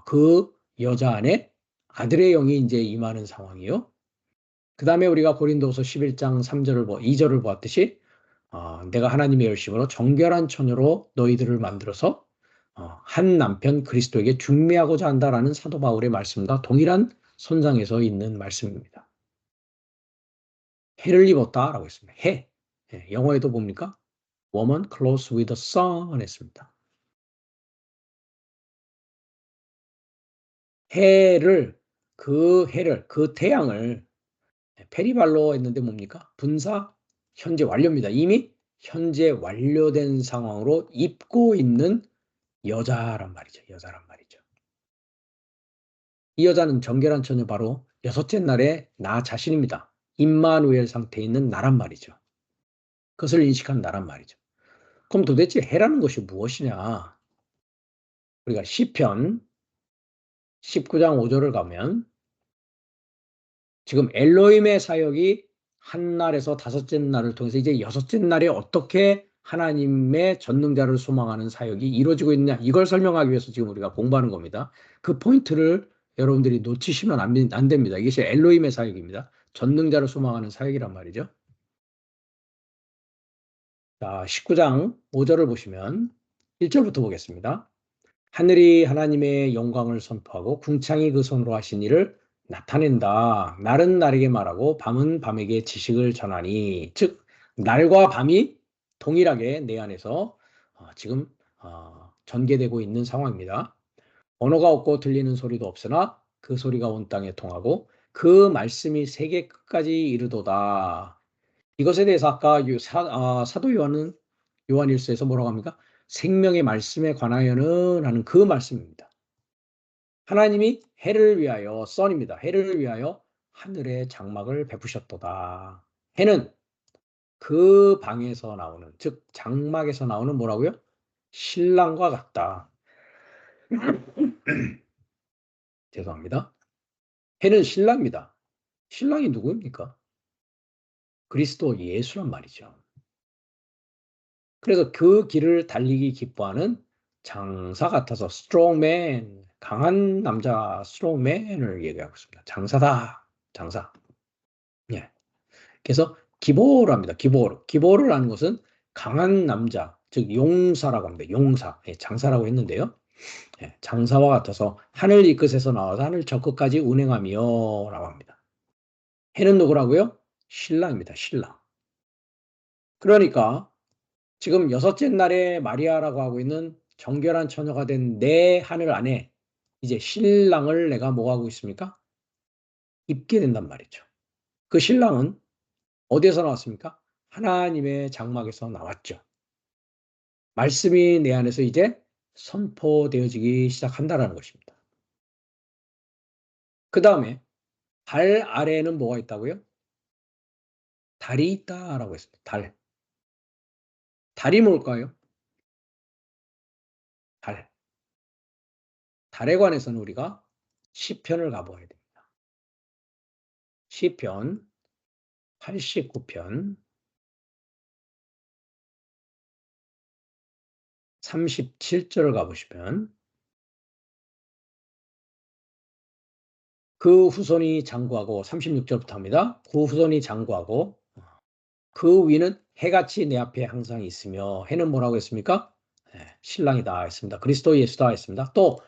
그 여자 안에 아들의 영이 이제 임하는 상황이요. 그 다음에 우리가 고린도서 11장 2절을 보았듯이 내가 하나님의 열심으로 정결한 처녀로 너희들을 만들어서 한 남편 그리스도에게 중매하고자 한다라는 사도 바울의 말씀과 동일한 선상에서 있는 말씀입니다. 해를 입었다라고 했습니다. 해. 영어에도 뭡니까? Woman clothed with the sun 했습니다. 그 태양을 페리발로 했는데 뭡니까? 분사 현재 완료입니다. 이미 현재 완료된 상황으로 입고 있는 여자란 말이죠. 이 여자는 정결한 처녀 바로 여섯째 날에 나 자신입니다. 임마누엘 상태에 있는 나란 말이죠. 그것을 인식한 나란 말이죠. 그럼 도대체 해라는 것이 무엇이냐? 우리가 시편 19장 5절을 가면 지금 엘로힘의 사역이 한 날에서 다섯째 날을 통해서 이제 여섯째 날에 어떻게 하나님의 전능자를 소망하는 사역이 이루어지고 있느냐, 이걸 설명하기 위해서 지금 우리가 공부하는 겁니다. 그 포인트를 여러분들이 놓치시면 안 됩니다. 이것이 엘로힘의 사역입니다. 전능자를 소망하는 사역이란 말이죠. 자, 19장 5절을 보시면 1절부터 보겠습니다. 하늘이 하나님의 영광을 선포하고 궁창이 그 손으로 하신 일을 나타낸다. 날은 날에게 말하고 밤은 밤에게 지식을 전하니, 즉 날과 밤이 동일하게 내 안에서 지금 전개되고 있는 상황입니다. 언어가 없고 들리는 소리도 없으나 그 소리가 온 땅에 통하고 그 말씀이 세계 끝까지 이르도다. 이것에 대해서 아까 사도 요한일서에서 뭐라고 합니까? 생명의 말씀에 관하여는 하는 그 말씀입니다. 하나님이 해를 위하여, 선입니다. 해를 위하여 하늘의 장막을 베푸셨도다. 해는 그 방에서 나오는, 즉 장막에서 나오는 뭐라고요? 신랑과 같다. 죄송합니다. 해는 신랑입니다. 신랑이 누구입니까? 그리스도 예수란 말이죠. 그래서 그 길을 달리기 기뻐하는 장사 같아서 strongman, 강한 남자 strongman을 얘기하고 있습니다. 장사다. 장사. 예. 그래서 기보를 합니다. 기보를 하는 것은 강한 남자, 즉 용사라고 합니다. 용사. 예, 장사라고 했는데요. 예, 장사와 같아서 하늘 이 끝에서 나와서 하늘 저 끝까지 운행하며 라고 합니다. 해는 누구라고요? 신랑입니다. 신랑. 그러니까 지금 여섯째 날에 마리아라고 하고 있는 정결한 처녀가 된 내 하늘 안에 이제 신랑을 내가 뭐 하고 있습니까? 입게 된단 말이죠. 그 신랑은 어디에서 나왔습니까? 하나님의 장막에서 나왔죠. 말씀이 내 안에서 이제 선포되어지기 시작한다는 것입니다. 그 다음에 달 아래에는 뭐가 있다고요? 달이 있다라고 했습니다. 달. 달이 뭘까요? 달. 달에 관해서는 우리가 시편을 가봐야 됩니다. 시편 89편 37절을 가보시면 그 후손이 장구하고 36절부터 합니다. 그 후손이 장구하고 그 위는 해같이 내 앞에 항상 있으며 해는 뭐라고 했습니까? 네, 신랑이다 했습니다. 그리스도 예수다 했습니다. 또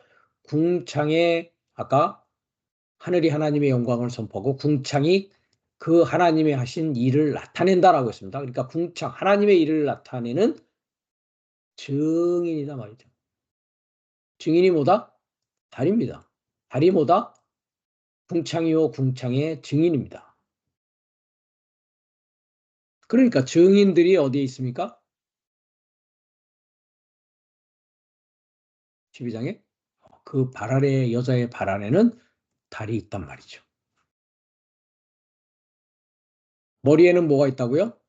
궁창에 아까 하늘이 하나님의 영광을 선포하고 궁창이 그 하나님의 하신 일을 나타낸다라고 했습니다. 그러니까 궁창 하나님의 일을 나타내는 증인이다 말이죠. 증인이 뭐다? 달입니다. 달이 뭐다? 궁창이요 궁창의 증인입니다. 그러니까 증인들이 어디에 있습니까? 12장에 그 발 아래 여자의 발 안에는 달이 있단 말이죠. 머리에는 뭐가 있다고요?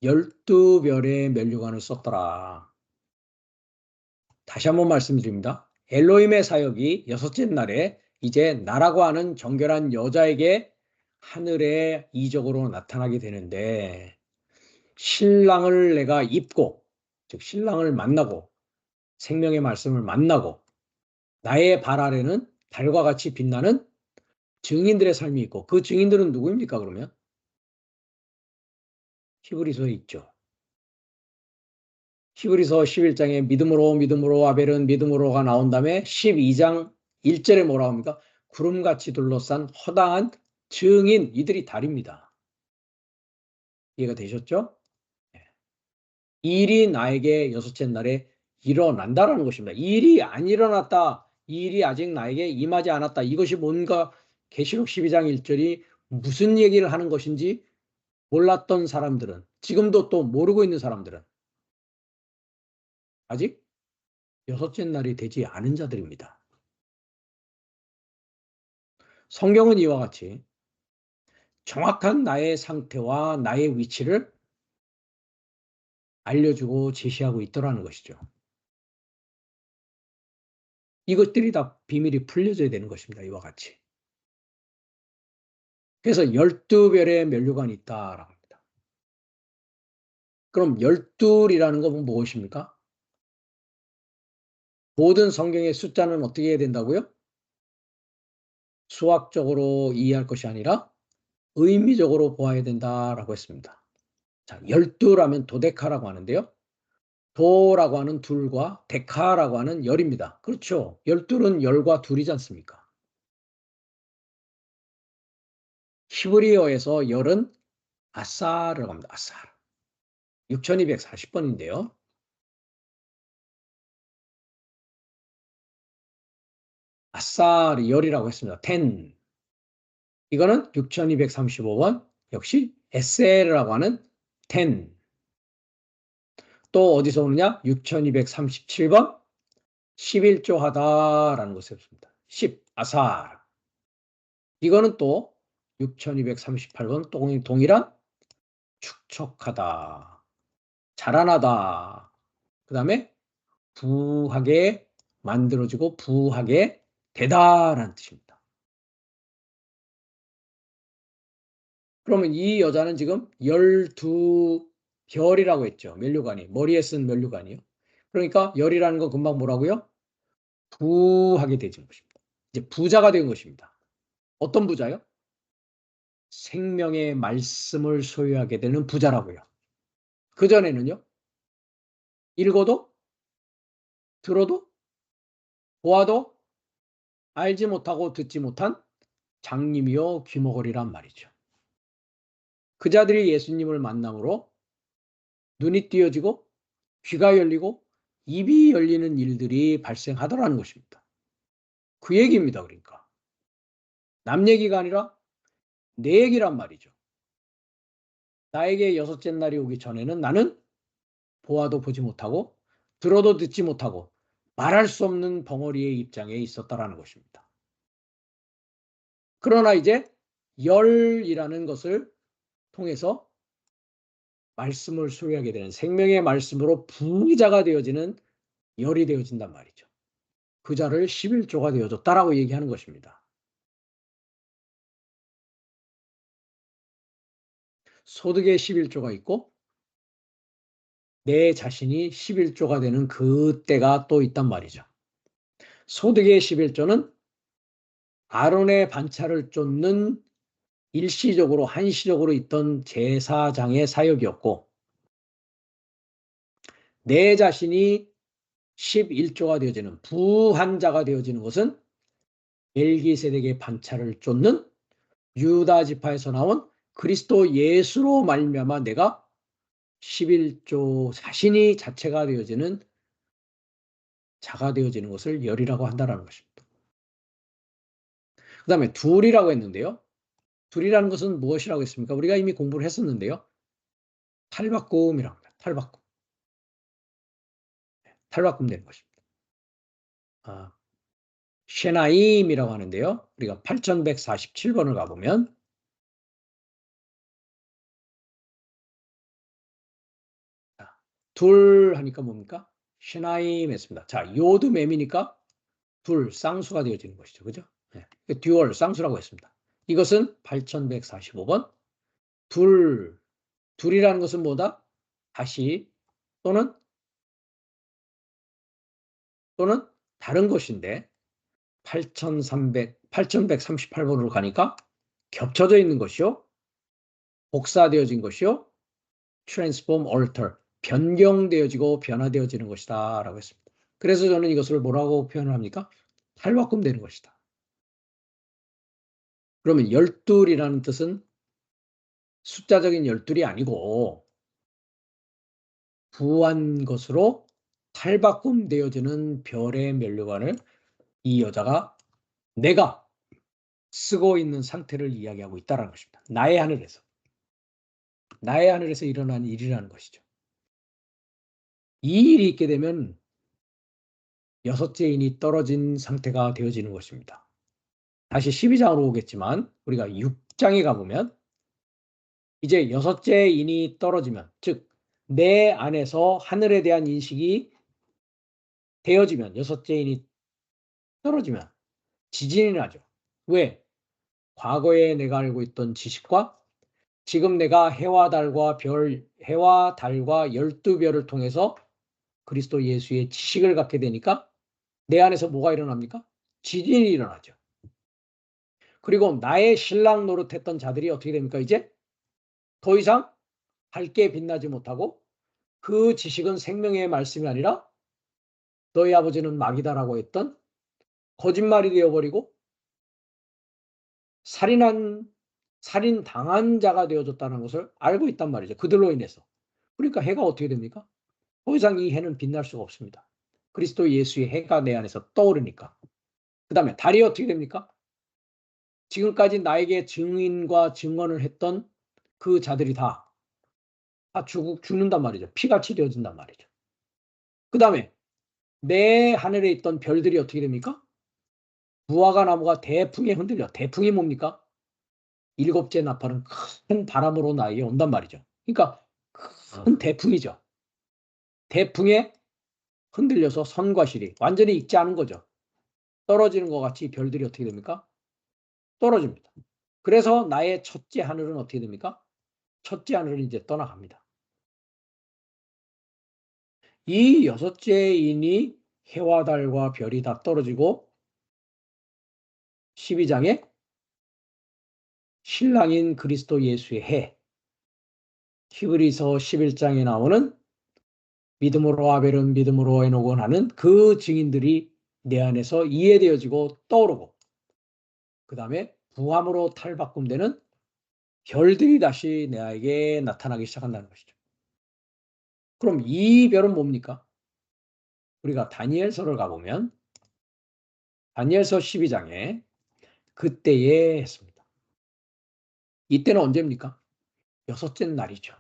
12별의 면류관을 썼더라. 다시 한번 말씀드립니다. 엘로힘의 사역이 여섯째 날에 이제 나라고 하는 정결한 여자에게 하늘의 이적으로 나타나게 되는데 신랑을 내가 입고 즉 신랑을 만나고 생명의 말씀을 만나고 나의 발 아래는 달과 같이 빛나는 증인들의 삶이 있고 그 증인들은 누구입니까 그러면? 히브리서에 있죠. 히브리서 11장에 믿음으로 아벨은 믿음으로가 나온 다음에 12장 1절에 뭐라고 합니까? 구름같이 둘러싼 허다한 증인 이들이 달입니다. 이해가 되셨죠? 일이 나에게 여섯째 날에 일어난다라는 것입니다. 일이 안 일어났다. 이 일이 아직 나에게 임하지 않았다. 이것이 뭔가 계시록 12장 1절이 무슨 얘기를 하는 것인지 몰랐던 사람들은 지금도 또 모르고 있는 사람들은 아직 여섯째 날이 되지 않은 자들입니다. 성경은 이와 같이 정확한 나의 상태와 나의 위치를 알려주고 제시하고 있더라는 것이죠. 이것들이 다 비밀이 풀려져야 되는 것입니다. 이와 같이. 그래서 12별의 면류관이 있다라고 합니다. 그럼 12이라는 것은 무엇입니까? 모든 성경의 숫자는 어떻게 해야 된다고요? 수학적으로 이해할 것이 아니라 의미적으로 보아야 된다라고 했습니다. 자, 12라면 도데카라고 하는데요. 도라고 하는 둘과 데카라고 하는 열입니다. 그렇죠. 12는 열과 둘이지 않습니까? 히브리어에서 열은 아사르라고 합니다. 아사르. 6240번인데요. 아사르 열이라고 했습니다. 10. 이거는 6235번. 역시 에셀이라고 하는 10. 또 어디서 오느냐? 6237번. 11조 하다라는 것을 씁니다. 10. 아사르. 이거는 또 6238번 동일한 축척하다, 자라나다, 그 다음에 부하게 만들어지고 부하게 되다라는 뜻입니다. 그러면 이 여자는 지금 12별이라고 했죠. 면류관이. 머리에 쓴 면류관이요. 그러니까 열이라는 건 금방 뭐라고요? 부하게 되는 것입니다. 이제 부자가 된 것입니다. 어떤 부자요? 생명의 말씀을 소유하게 되는 부자라고요. 그전에는요. 읽어도 들어도 보아도 알지 못하고 듣지 못한 장님이요 귀머거리란 말이죠. 그 자들이 예수님을 만남으로 눈이 띄어지고 귀가 열리고 입이 열리는 일들이 발생하더라는 것입니다. 그 얘기입니다. 그러니까 남 얘기가 아니라 내 얘기란 말이죠. 나에게 여섯째 날이 오기 전에는 나는 보아도 보지 못하고 들어도 듣지 못하고 말할 수 없는 벙어리의 입장에 있었다라는 것입니다. 그러나 이제 열이라는 것을 통해서 말씀을 소유하게 되는 생명의 말씀으로 부자가 되어지는 열이 되어진단 말이죠. 그 자를 11조가 되어졌다라고 얘기하는 것입니다. 소득의 11조가 있고 내 자신이 11조가 되는 그 때가 또 있단 말이죠. 소득의 11조는 아론의 반차를 쫓는 일시적으로 한시적으로 있던 제사장의 사역이었고 내 자신이 11조가 되어지는 부한자가 되어지는 것은 멜기세덱의 반차를 쫓는 유다 지파에서 나온 그리스도 예수로 말미암아 내가 11조 자신이 자체가 되어지는 자가 되어지는 것을 열이라고 한다는 것입니다. 그 다음에 둘이라고 했는데요. 둘이라는 것은 무엇이라고 했습니까? 우리가 이미 공부를 했었는데요. 탈바꿈이라고 합니다. 탈바꿈. 탈바꿈 되는 것입니다. 셰나임이라고 하는데요. 우리가 8147번을 가보면 둘 하니까 뭡니까? 셰나임 했습니다. 자, 요드 맴이니까 둘, 쌍수가 되어지는 것이죠. 그죠? 네. 듀얼, 쌍수라고 했습니다. 이것은 8145번. 둘이라는 것은 뭐다? 다시 또는 다른 것인데 8138번으로 가니까 겹쳐져 있는 것이요. 복사되어진 것이요. transform, alter, 변경되어지고 변화되어지는 것이다 라고 했습니다. 그래서 저는 이것을 뭐라고 표현을 합니까? 탈바꿈되는 것이다. 그러면 열둘이라는 뜻은 숫자적인 열둘이 아니고 부한 것으로 탈바꿈되어지는 별의 면류관을 이 여자가 내가 쓰고 있는 상태를 이야기하고 있다는 것입니다. 나의 하늘에서 일어난 일이라는 것이죠. 이 일이 있게 되면 여섯째 인이 떨어진 상태가 되어지는 것입니다. 다시 12장으로 오겠지만 우리가 6장에 가보면 이제 여섯째 인이 떨어지면, 즉 내 안에서 하늘에 대한 인식이 되어지면, 여섯째 인이 떨어지면 지진이 나죠. 왜? 과거에 내가 알고 있던 지식과 지금 내가 해와 달과 12별을 통해서 그리스도 예수의 지식을 갖게 되니까 내 안에서 뭐가 일어납니까? 지진이 일어나죠. 그리고 나의 신랑 노릇했던 자들이 어떻게 됩니까? 이제 더 이상 밝게 빛나지 못하고 그 지식은 생명의 말씀이 아니라 너희 아버지는 마귀다라고 했던 거짓말이 되어버리고 살인 당한 자가 되어졌다는 것을 알고 있단 말이죠. 그들로 인해서. 그러니까 해가 어떻게 됩니까? 더 이상 이 해는 빛날 수가 없습니다. 그리스도 예수의 해가 내 안에서 떠오르니까. 그 다음에 달이 어떻게 됩니까? 지금까지 나에게 증인과 증언을 했던 그 자들이 다 죽는단 말이죠. 피같이 되어진단 말이죠. 그 다음에 내 하늘에 있던 별들이 어떻게 됩니까? 무화과 나무가 대풍에 흔들려. 대풍이 뭡니까? 일곱째 나팔은 큰 바람으로 나에게 온단 말이죠. 그러니까 큰 대풍이죠. 대풍에 흔들려서 선과 실이 완전히 익지 않은 거죠. 떨어지는 것 같이 별들이 어떻게 됩니까? 떨어집니다. 그래서 나의 첫째 하늘은 어떻게 됩니까? 첫째 하늘은 이제 떠나갑니다. 이 여섯째 인이 해와 달과 별이 다 떨어지고 12장에 신랑인 그리스도 예수의 해, 히브리서 11장에 나오는 믿음으로 아벨은 믿음으로 에녹은 하는 그 증인들이 내 안에서 이해되어지고 떠오르고, 그 다음에 부함으로 탈바꿈되는 별들이 다시 내게 나타나기 시작한다는 것이죠. 그럼 이 별은 뭡니까? 우리가 다니엘서를 가보면 다니엘서 12장에 그때에 했습니다. 이때는 언제입니까? 여섯째 날이죠.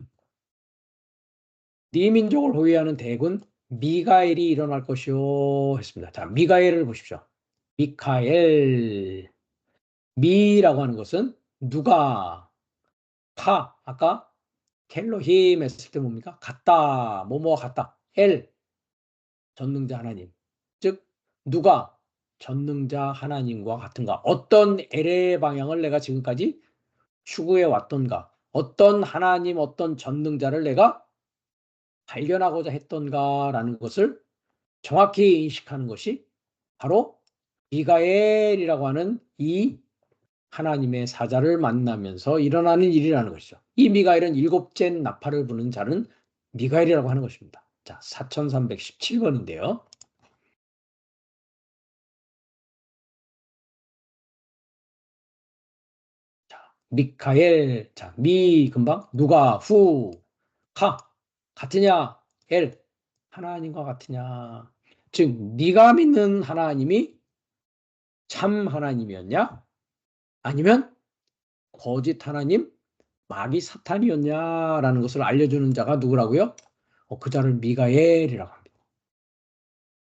네 민족을 호위하는 대군 미가엘이 일어날 것이요 했습니다. 자, 미가엘을 보십시오. 미카엘. 미라고 하는 것은 누가, 아까 켈로힘 했을 때 뭡니까? 같다, 뭐뭐와 같다. 전능자 하나님. 즉 누가 전능자 하나님과 같은가? 어떤 엘의 방향을 내가 지금까지 추구해 왔던가? 어떤 하나님, 어떤 전능자를 내가 발견하고자 했던가라는 것을 정확히 인식하는 것이 바로 미가엘이라고 하는 이 하나님의 사자를 만나면서 일어나는 일이라는 것이죠. 이 미가엘은 일곱째 나팔을 부는 자는 미가엘이라고 하는 것입니다. 자, 4317번인데요. 자, 미카엘. 자, 미 금방 누가 같으냐? 하나님과 같으냐? 즉 네가 믿는 하나님이 참 하나님이었냐? 아니면 거짓 하나님, 마귀 사탄이었냐라는 것을 알려주는 자가 누구라고요? 그 자를 미가엘이라고 합니다.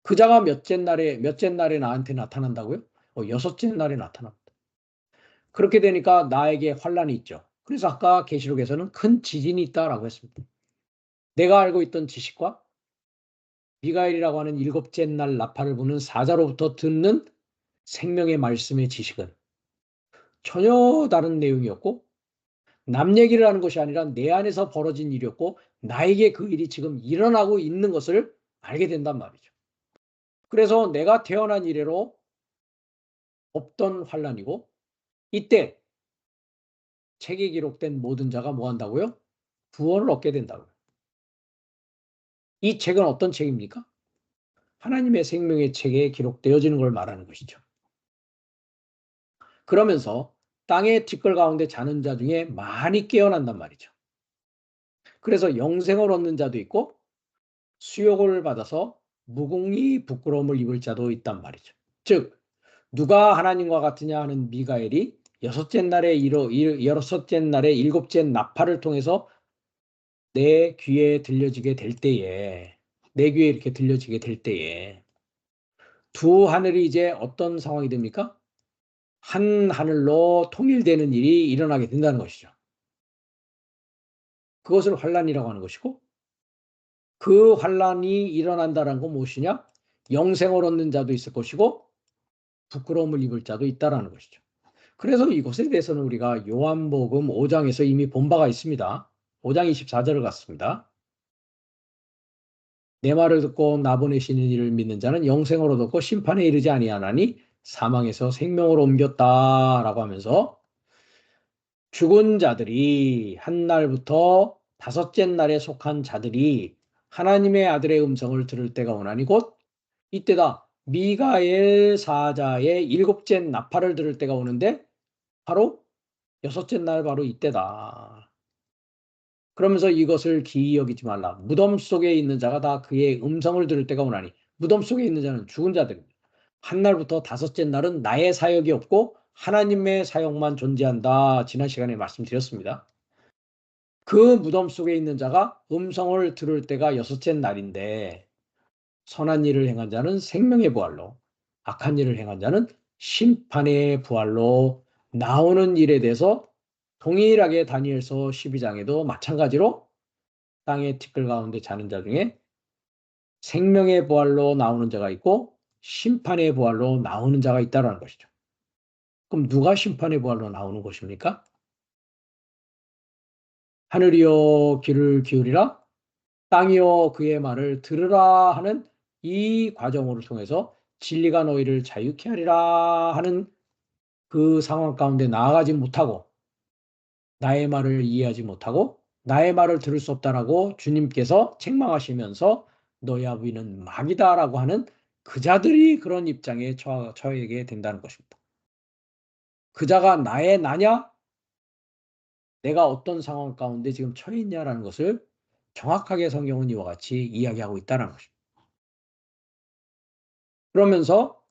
그 자가 몇째 날에 나한테 나타난다고요? 여섯째 날에 나타납니다. 그렇게 되니까 나에게 환란이 있죠. 그래서 아까 계시록에서는 큰 지진이 있다라고 했습니다. 내가 알고 있던 지식과 미가엘이라고 하는 일곱째 날 나팔을 부는 사자로부터 듣는 생명의 말씀의 지식은 전혀 다른 내용이었고, 남 얘기를 하는 것이 아니라 내 안에서 벌어진 일이었고 나에게 그 일이 지금 일어나고 있는 것을 알게 된단 말이죠. 그래서 내가 태어난 이래로 없던 환란이고, 이때 책에 기록된 모든 자가 뭐 한다고요? 구원을 얻게 된다고요. 이 책은 어떤 책입니까? 하나님의 생명의 책에 기록되어지는 걸 말하는 것이죠. 그러면서 땅의 티끌 가운데 자는 자 중에 많이 깨어난단 말이죠. 그래서 영생을 얻는 자도 있고 수욕을 받아서 무공의 부끄러움을 입을 자도 있단 말이죠. 즉 누가 하나님과 같으냐 하는 미가엘이 여섯째 날에 일곱째 나팔을 통해서 내 귀에 들려지게 될 때에, 내 귀에 이렇게 들려지게 될 때에 두 하늘이 이제 어떤 상황이 됩니까? 한 하늘로 통일되는 일이 일어나게 된다는 것이죠. 그것을 환란이라고 하는 것이고, 그 환란이 일어난다는 건 무엇이냐? 영생을 얻는 자도 있을 것이고 부끄러움을 입을 자도 있다라는 것이죠. 그래서 이것에 대해서는 우리가 요한복음 5장에서 이미 본 바가 있습니다. 5장 24절을 갔습니다. 내 말을 듣고 나 보내시는 이를 믿는 자는 영생을 얻었고 심판에 이르지 아니하나니 사망에서 생명으로 옮겼다라고 하면서 죽은 자들이 한 날부터 다섯째 날에 속한 자들이 하나님의 아들의 음성을 들을 때가 오나니 곧 이때다. 미가엘 사자의 일곱째 나팔을 들을 때가 오는데 바로 여섯째 날 바로 이때다. 그러면서 이것을 기이 여기지 말라. 무덤 속에 있는 자가 다 그의 음성을 들을 때가 오나니 무덤 속에 있는 자는 죽은 자들입니다. 한 날부터 다섯째 날은 나의 사역이 없고 하나님의 사역만 존재한다. 지난 시간에 말씀드렸습니다. 그 무덤 속에 있는 자가 음성을 들을 때가 여섯째 날인데 선한 일을 행한 자는 생명의 부활로 악한 일을 행한 자는 심판의 부활로 나오는 일에 대해서 동일하게 다니엘서 12장에도 마찬가지로 땅의 티끌 가운데 자는 자 중에 생명의 부활로 나오는 자가 있고 심판의 부활로 나오는 자가 있다는 것이죠. 그럼 누가 심판의 부활로 나오는 것입니까? 하늘이여 귀를 기울이라 땅이여 그의 말을 들으라 하는 이 과정으로 통해서 진리가 너희를 자유케 하리라 하는 그 상황 가운데 나아가지 못하고 나의 말을 이해하지 못하고 나의 말을 들을 수 없다라고 주님께서 책망하시면서 너희 아버지는 마귀다라고 하는 그 자들이 그런 입장에 처하게 된다는 것입니다. 그자가 나의 나냐? 내가 어떤 상황 가운데 지금 처해 있냐라는 것을 정확하게 성경은 이와 같이 이야기하고 있다는 것입니다. 그러면서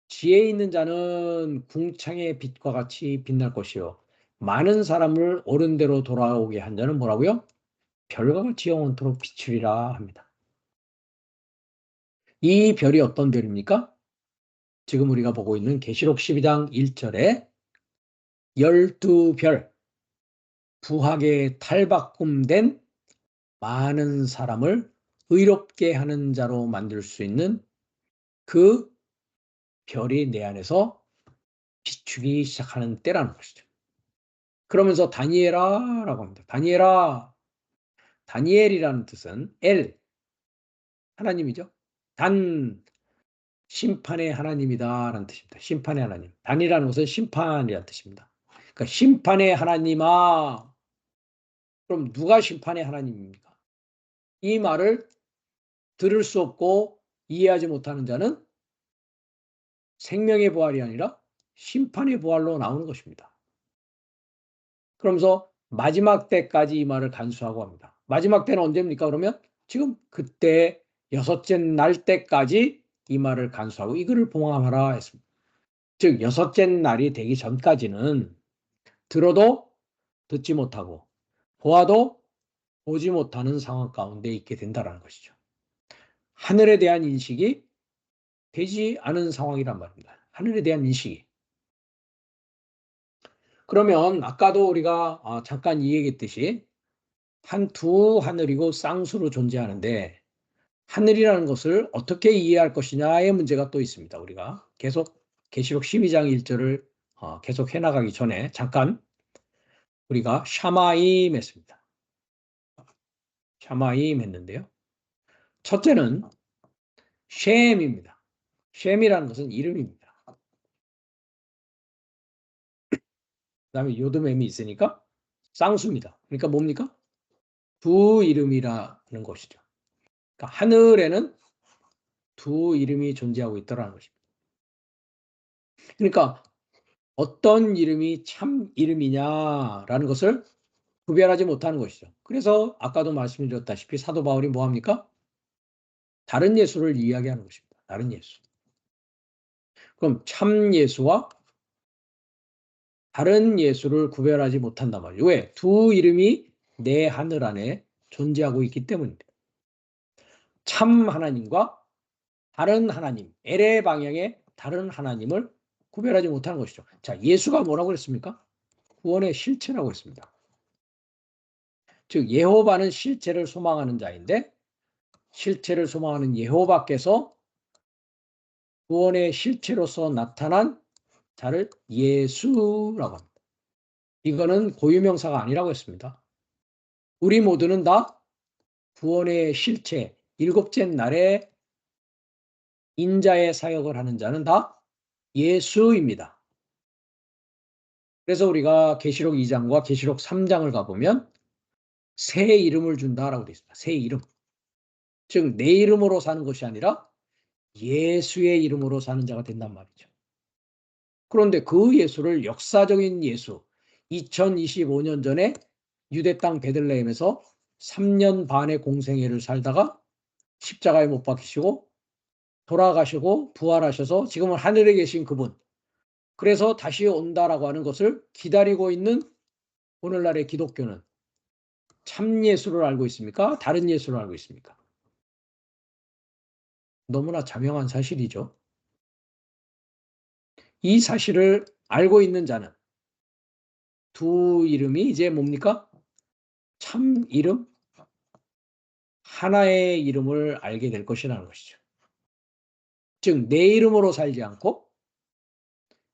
지혜 있는 자는 궁창의 빛과 같이 빛날 것이요. 많은 사람을 옳은 대로 돌아오게 한 자는 뭐라고요? 별과 같이 영원토록 비추리라 합니다. 이 별이 어떤 별입니까? 지금 우리가 보고 있는 계시록 12장 1절에 12별, 부하게 탈바꿈된 많은 사람을 의롭게 하는 자로 만들 수 있는 그 별이 내 안에서 비추기 시작하는 때라는 것이죠. 그러면서 다니엘아라고 합니다. 다니엘이라는 뜻은 하나님이죠. 심판의 하나님이다라는 뜻입니다. 심판의 하나님. 단이라는 것은 심판이라는 뜻입니다. 그러니까 심판의 하나님아. 그럼 누가 심판의 하나님입니까? 이 말을 들을 수 없고 이해하지 못하는 자는 생명의 부활이 아니라 심판의 부활로 나오는 것입니다. 그러면서 마지막 때까지 이 말을 간수하고 합니다. 마지막 때는 언제입니까? 그러면 지금 그때 여섯째 날 때까지 이 말을 간수하고 이거를 봉합하라 했습니다. 즉 여섯째 날이 되기 전까지는 들어도 듣지 못하고 보아도 보지 못하는 상황 가운데 있게 된다는 것이죠. 하늘에 대한 인식이 되지 않은 상황이란 말입니다. 하늘에 대한 인식이. 그러면 아까도 우리가 잠깐 이야기했듯이 두 하늘이고 쌍수로 존재하는데 하늘이라는 것을 어떻게 이해할 것이냐의 문제가 또 있습니다. 우리가 계속 계시록 12장 1절을 계속 해나가기 전에 잠깐 우리가 샤마임 했습니다. 샤마임 했는데요. 첫째는 셈입니다. 셈이라는 것은 이름입니다. 그다음에 요드맴이 있으니까 쌍수입니다. 그러니까 뭡니까? 두 이름이라는 것이죠. 그러니까 하늘에는 두 이름이 존재하고 있다는 것입니다. 그러니까 어떤 이름이 참 이름이냐라는 것을 구별하지 못하는 것이죠. 그래서 아까도 말씀드렸다시피 사도 바울이 뭐합니까? 다른 예수를 이야기하는 것입니다. 다른 예수. 그럼 참 예수와 다른 예수를 구별하지 못한단 말이에요. 왜? 두 이름이 내 하늘 안에 존재하고 있기 때문입니다. 참 하나님과 다른 하나님, 엘의 방향의 다른 하나님을 구별하지 못하는 것이죠. 자, 예수가 뭐라고 그랬습니까? 구원의 실체라고 했습니다. 즉 예호바는 실체를 소망하는 자인데 실체를 소망하는 예호바께서 구원의 실체로서 나타난 자를 예수라고 합니다. 이거는 고유명사가 아니라고 했습니다. 우리 모두는 다 구원의 실체, 일곱째 날에 인자의 사역을 하는 자는 다 예수입니다. 그래서 우리가 계시록 2장과 계시록 3장을 가보면 새 이름을 준다라고 되어 있습니다. 새 이름. 즉 내 이름으로 사는 것이 아니라 예수의 이름으로 사는 자가 된단 말이죠. 그런데 그 예수를 역사적인 예수, 2025년 전에 유대 땅 베들레헴에서 3년 반의 공생애를 살다가 십자가에 못 박히시고 돌아가시고 부활하셔서 지금은 하늘에 계신 그분, 그래서 다시 온다라고 하는 것을 기다리고 있는 오늘날의 기독교는 참 예수를 알고 있습니까? 다른 예수를 알고 있습니까? 너무나 자명한 사실이죠. 이 사실을 알고 있는 자는 두 이름이 이제 뭡니까? 참 이름, 하나의 이름을 알게 될 것이라는 것이죠. 즉 내 이름으로 살지 않고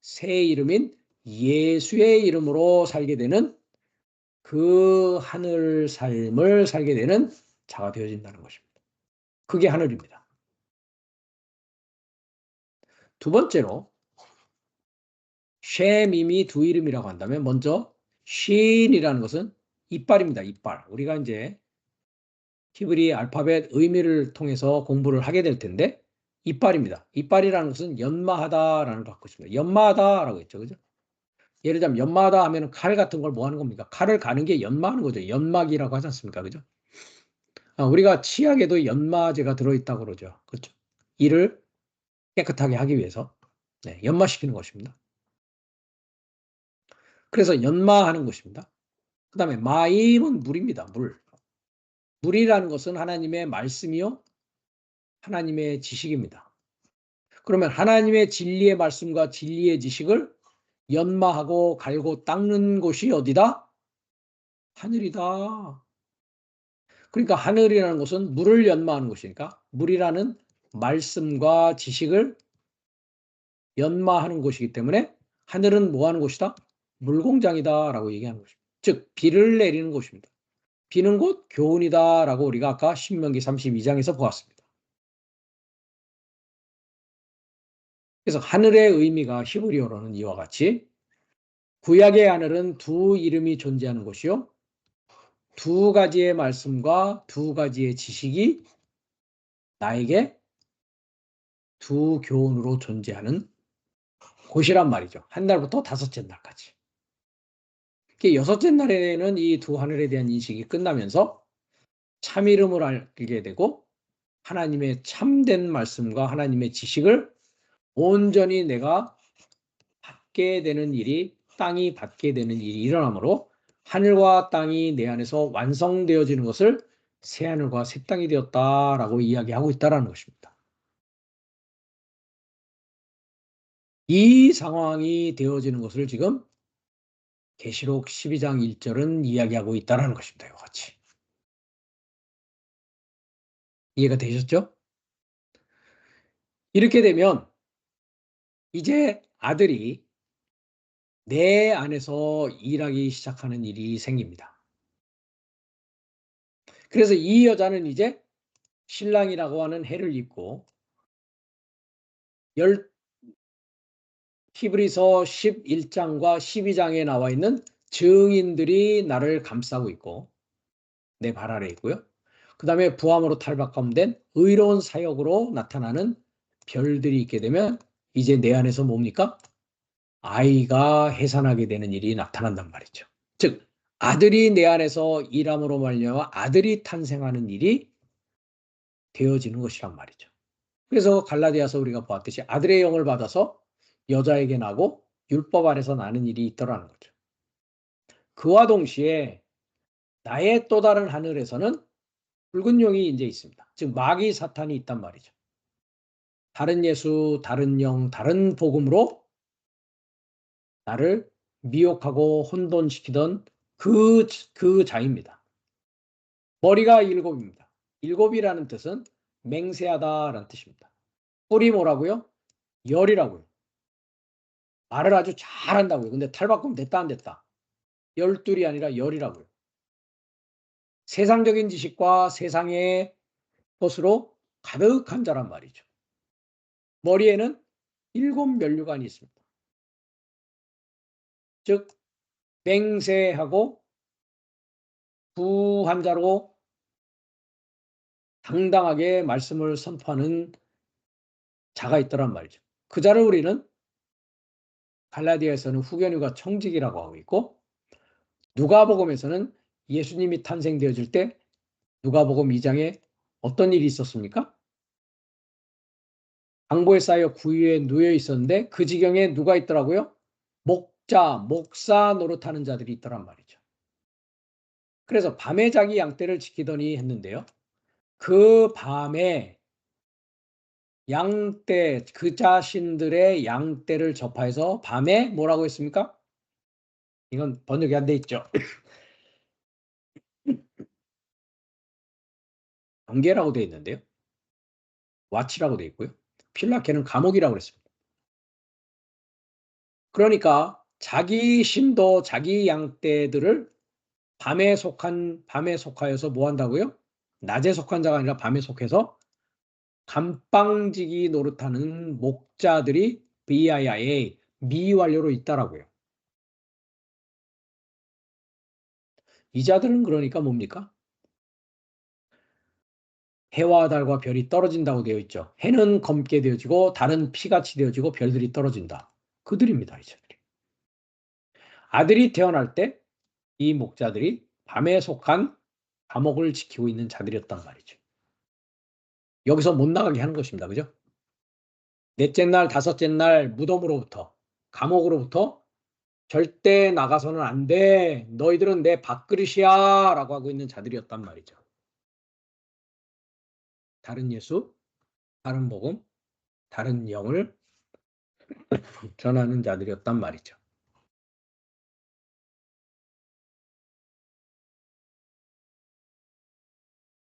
새 이름인 예수의 이름으로 살게 되는 그 하늘 삶을 살게 되는 자가 되어진다는 것입니다. 그게 하늘입니다. 두 번째로 쉐밈이 두 이름이라고 한다면 먼저 쉰이라는 것은 이빨입니다. 이빨. 우리가 이제 히브리 알파벳 의미를 통해서 공부를 하게 될 텐데 이빨입니다. 이빨이라는 것은 연마하다라는 걸 갖고 있습니다. 연마하다라고 했죠. 그죠? 예를 들자면 연마하다 하면 칼 같은 걸 뭐 하는 겁니까? 칼을 가는 게 연마하는 거죠. 연막이라고 하지 않습니까? 그죠? 우리가 치약에도 연마제가 들어있다고 그러죠. 그렇죠? 이를 깨끗하게 하기 위해서 연마시키는 것입니다. 그래서 연마하는 것입니다. 그 다음에 마임은 물입니다. 물. 물이라는 것은 하나님의 말씀이요. 하나님의 지식입니다. 그러면 하나님의 진리의 말씀과 진리의 지식을 연마하고 갈고 닦는 곳이 어디다? 하늘이다. 그러니까 하늘이라는 것은 물을 연마하는 곳이니까 물이라는 말씀과 지식을 연마하는 곳이기 때문에 하늘은 뭐 하는 곳이다? 물공장이다라고 얘기하는 것입니다. 즉 비를 내리는 곳입니다. 비는 곧 교훈이다라고 우리가 아까 신명기 32장에서 보았습니다. 그래서 하늘의 의미가 히브리어로는 이와 같이 구약의 하늘은 두 이름이 존재하는 곳이요. 두 가지의 말씀과 두 가지의 지식이 나에게 두 교훈으로 존재하는 곳이란 말이죠. 한 날부터 다섯째 날까지. 여섯째 날에는 이 두 하늘에 대한 인식이 끝나면서 참 이름을 알게 되고 하나님의 참된 말씀과 하나님의 지식을 온전히 내가 받게 되는 일이 땅이 받게 되는 일이 일어나므로 하늘과 땅이 내 안에서 완성되어지는 것을 새 하늘과 새 땅이 되었다라고 이야기하고 있다는 것입니다. 이 상황이 되어지는 것을 지금 계시록 12장 1절은 이야기하고 있다는 것입니다. 이와 같이. 이해가 되셨죠? 이렇게 되면 이제 아들이 내 안에서 일하기 시작하는 일이 생깁니다. 그래서 이 여자는 이제 신랑이라고 하는 해를 입고 히브리서 11장과 12장에 나와 있는 증인들이 나를 감싸고 있고 내 발 아래 있고요. 그 다음에 부함으로 탈바꿈된 의로운 사역으로 나타나는 별들이 있게 되면 이제 내 안에서 뭡니까? 아이가 해산하게 되는 일이 나타난단 말이죠. 즉 아들이 내 안에서 일함으로 말미암아 아들이 탄생하는 일이 되어지는 것이란 말이죠. 그래서 갈라디아서 우리가 보았듯이 아들의 영을 받아서 여자에게 나고 율법 아래서 나는 일이 있더라는 거죠. 그와 동시에 나의 또 다른 하늘에서는 붉은 용이 이제 있습니다. 즉 마귀 사탄이 있단 말이죠. 다른 예수, 다른 영, 다른 복음으로 나를 미혹하고 혼돈시키던 그 자입니다. 머리가 일곱입니다. 일곱이라는 뜻은 맹세하다라는 뜻입니다. 뿔이 뭐라고요? 열이라고요. 말을 아주 잘한다고요. 근데 탈바꿈 됐다 안 됐다. 열둘이 아니라 열이라고요. 세상적인 지식과 세상의 것으로 가득한 자란 말이죠. 머리에는 일곱 면류관이 있습니다. 즉 맹세하고 부한 자로 당당하게 말씀을 선포하는 자가 있더란 말이죠. 그 자를 우리는 갈라디아에서는 후견유가 청직이라고 하고 있고, 누가복음에서는 예수님이 탄생되어질 때 누가복음 2장에 어떤 일이 있었습니까? 강보에 쌓여 구유에 누워 있었는데 그 지경에 누가 있더라고요? 목사 노릇하는 자들이 있더란 말이죠. 그래서 밤에 자기 양떼를 지키더니 했는데요. 그 밤에 양떼, 그 자신들의 양떼를 접하여서 밤에 뭐라고 했습니까? 이건 번역이 안 돼 있죠. 경계라고 돼 있는데요. 와치라고 돼 있고요. 필라케는 감옥이라고 그랬습니다. 그러니까 자기 신도 자기 양떼들을 밤에 속하여서 뭐 한다고요? 낮에 속한 자가 아니라 밤에 속해서 감방지기 노릇하는 목자들이 BIA 미완료로 있다라고요. 이 자들은 그러니까 뭡니까? 해와 달과 별이 떨어진다고 되어 있죠. 해는 검게 되어지고 달은 피같이 되어지고 별들이 떨어진다. 그들입니다. 이 자들이. 아들이 태어날 때 이 목자들이 밤에 속한 감옥을 지키고 있는 자들이었단 말이죠. 여기서 못 나가게 하는 것입니다. 그죠? 넷째 날, 다섯째 날 무덤으로부터, 감옥으로부터 절대 나가서는 안 돼. 너희들은 내 밥그릇이야. 라고 하고 있는 자들이었단 말이죠. 다른 예수, 다른 복음, 다른 영을 전하는 자들이었단 말이죠.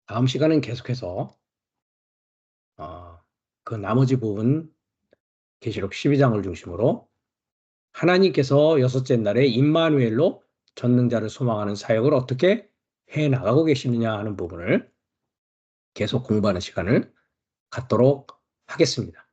다음 시간은 계속해서 그 나머지 부분 계시록 12장을 중심으로 하나님께서 여섯째 날에 임마누엘로 전능자를 소망하는 사역을 어떻게 해나가고 계시느냐 하는 부분을 계속 공부하는 시간을 갖도록 하겠습니다.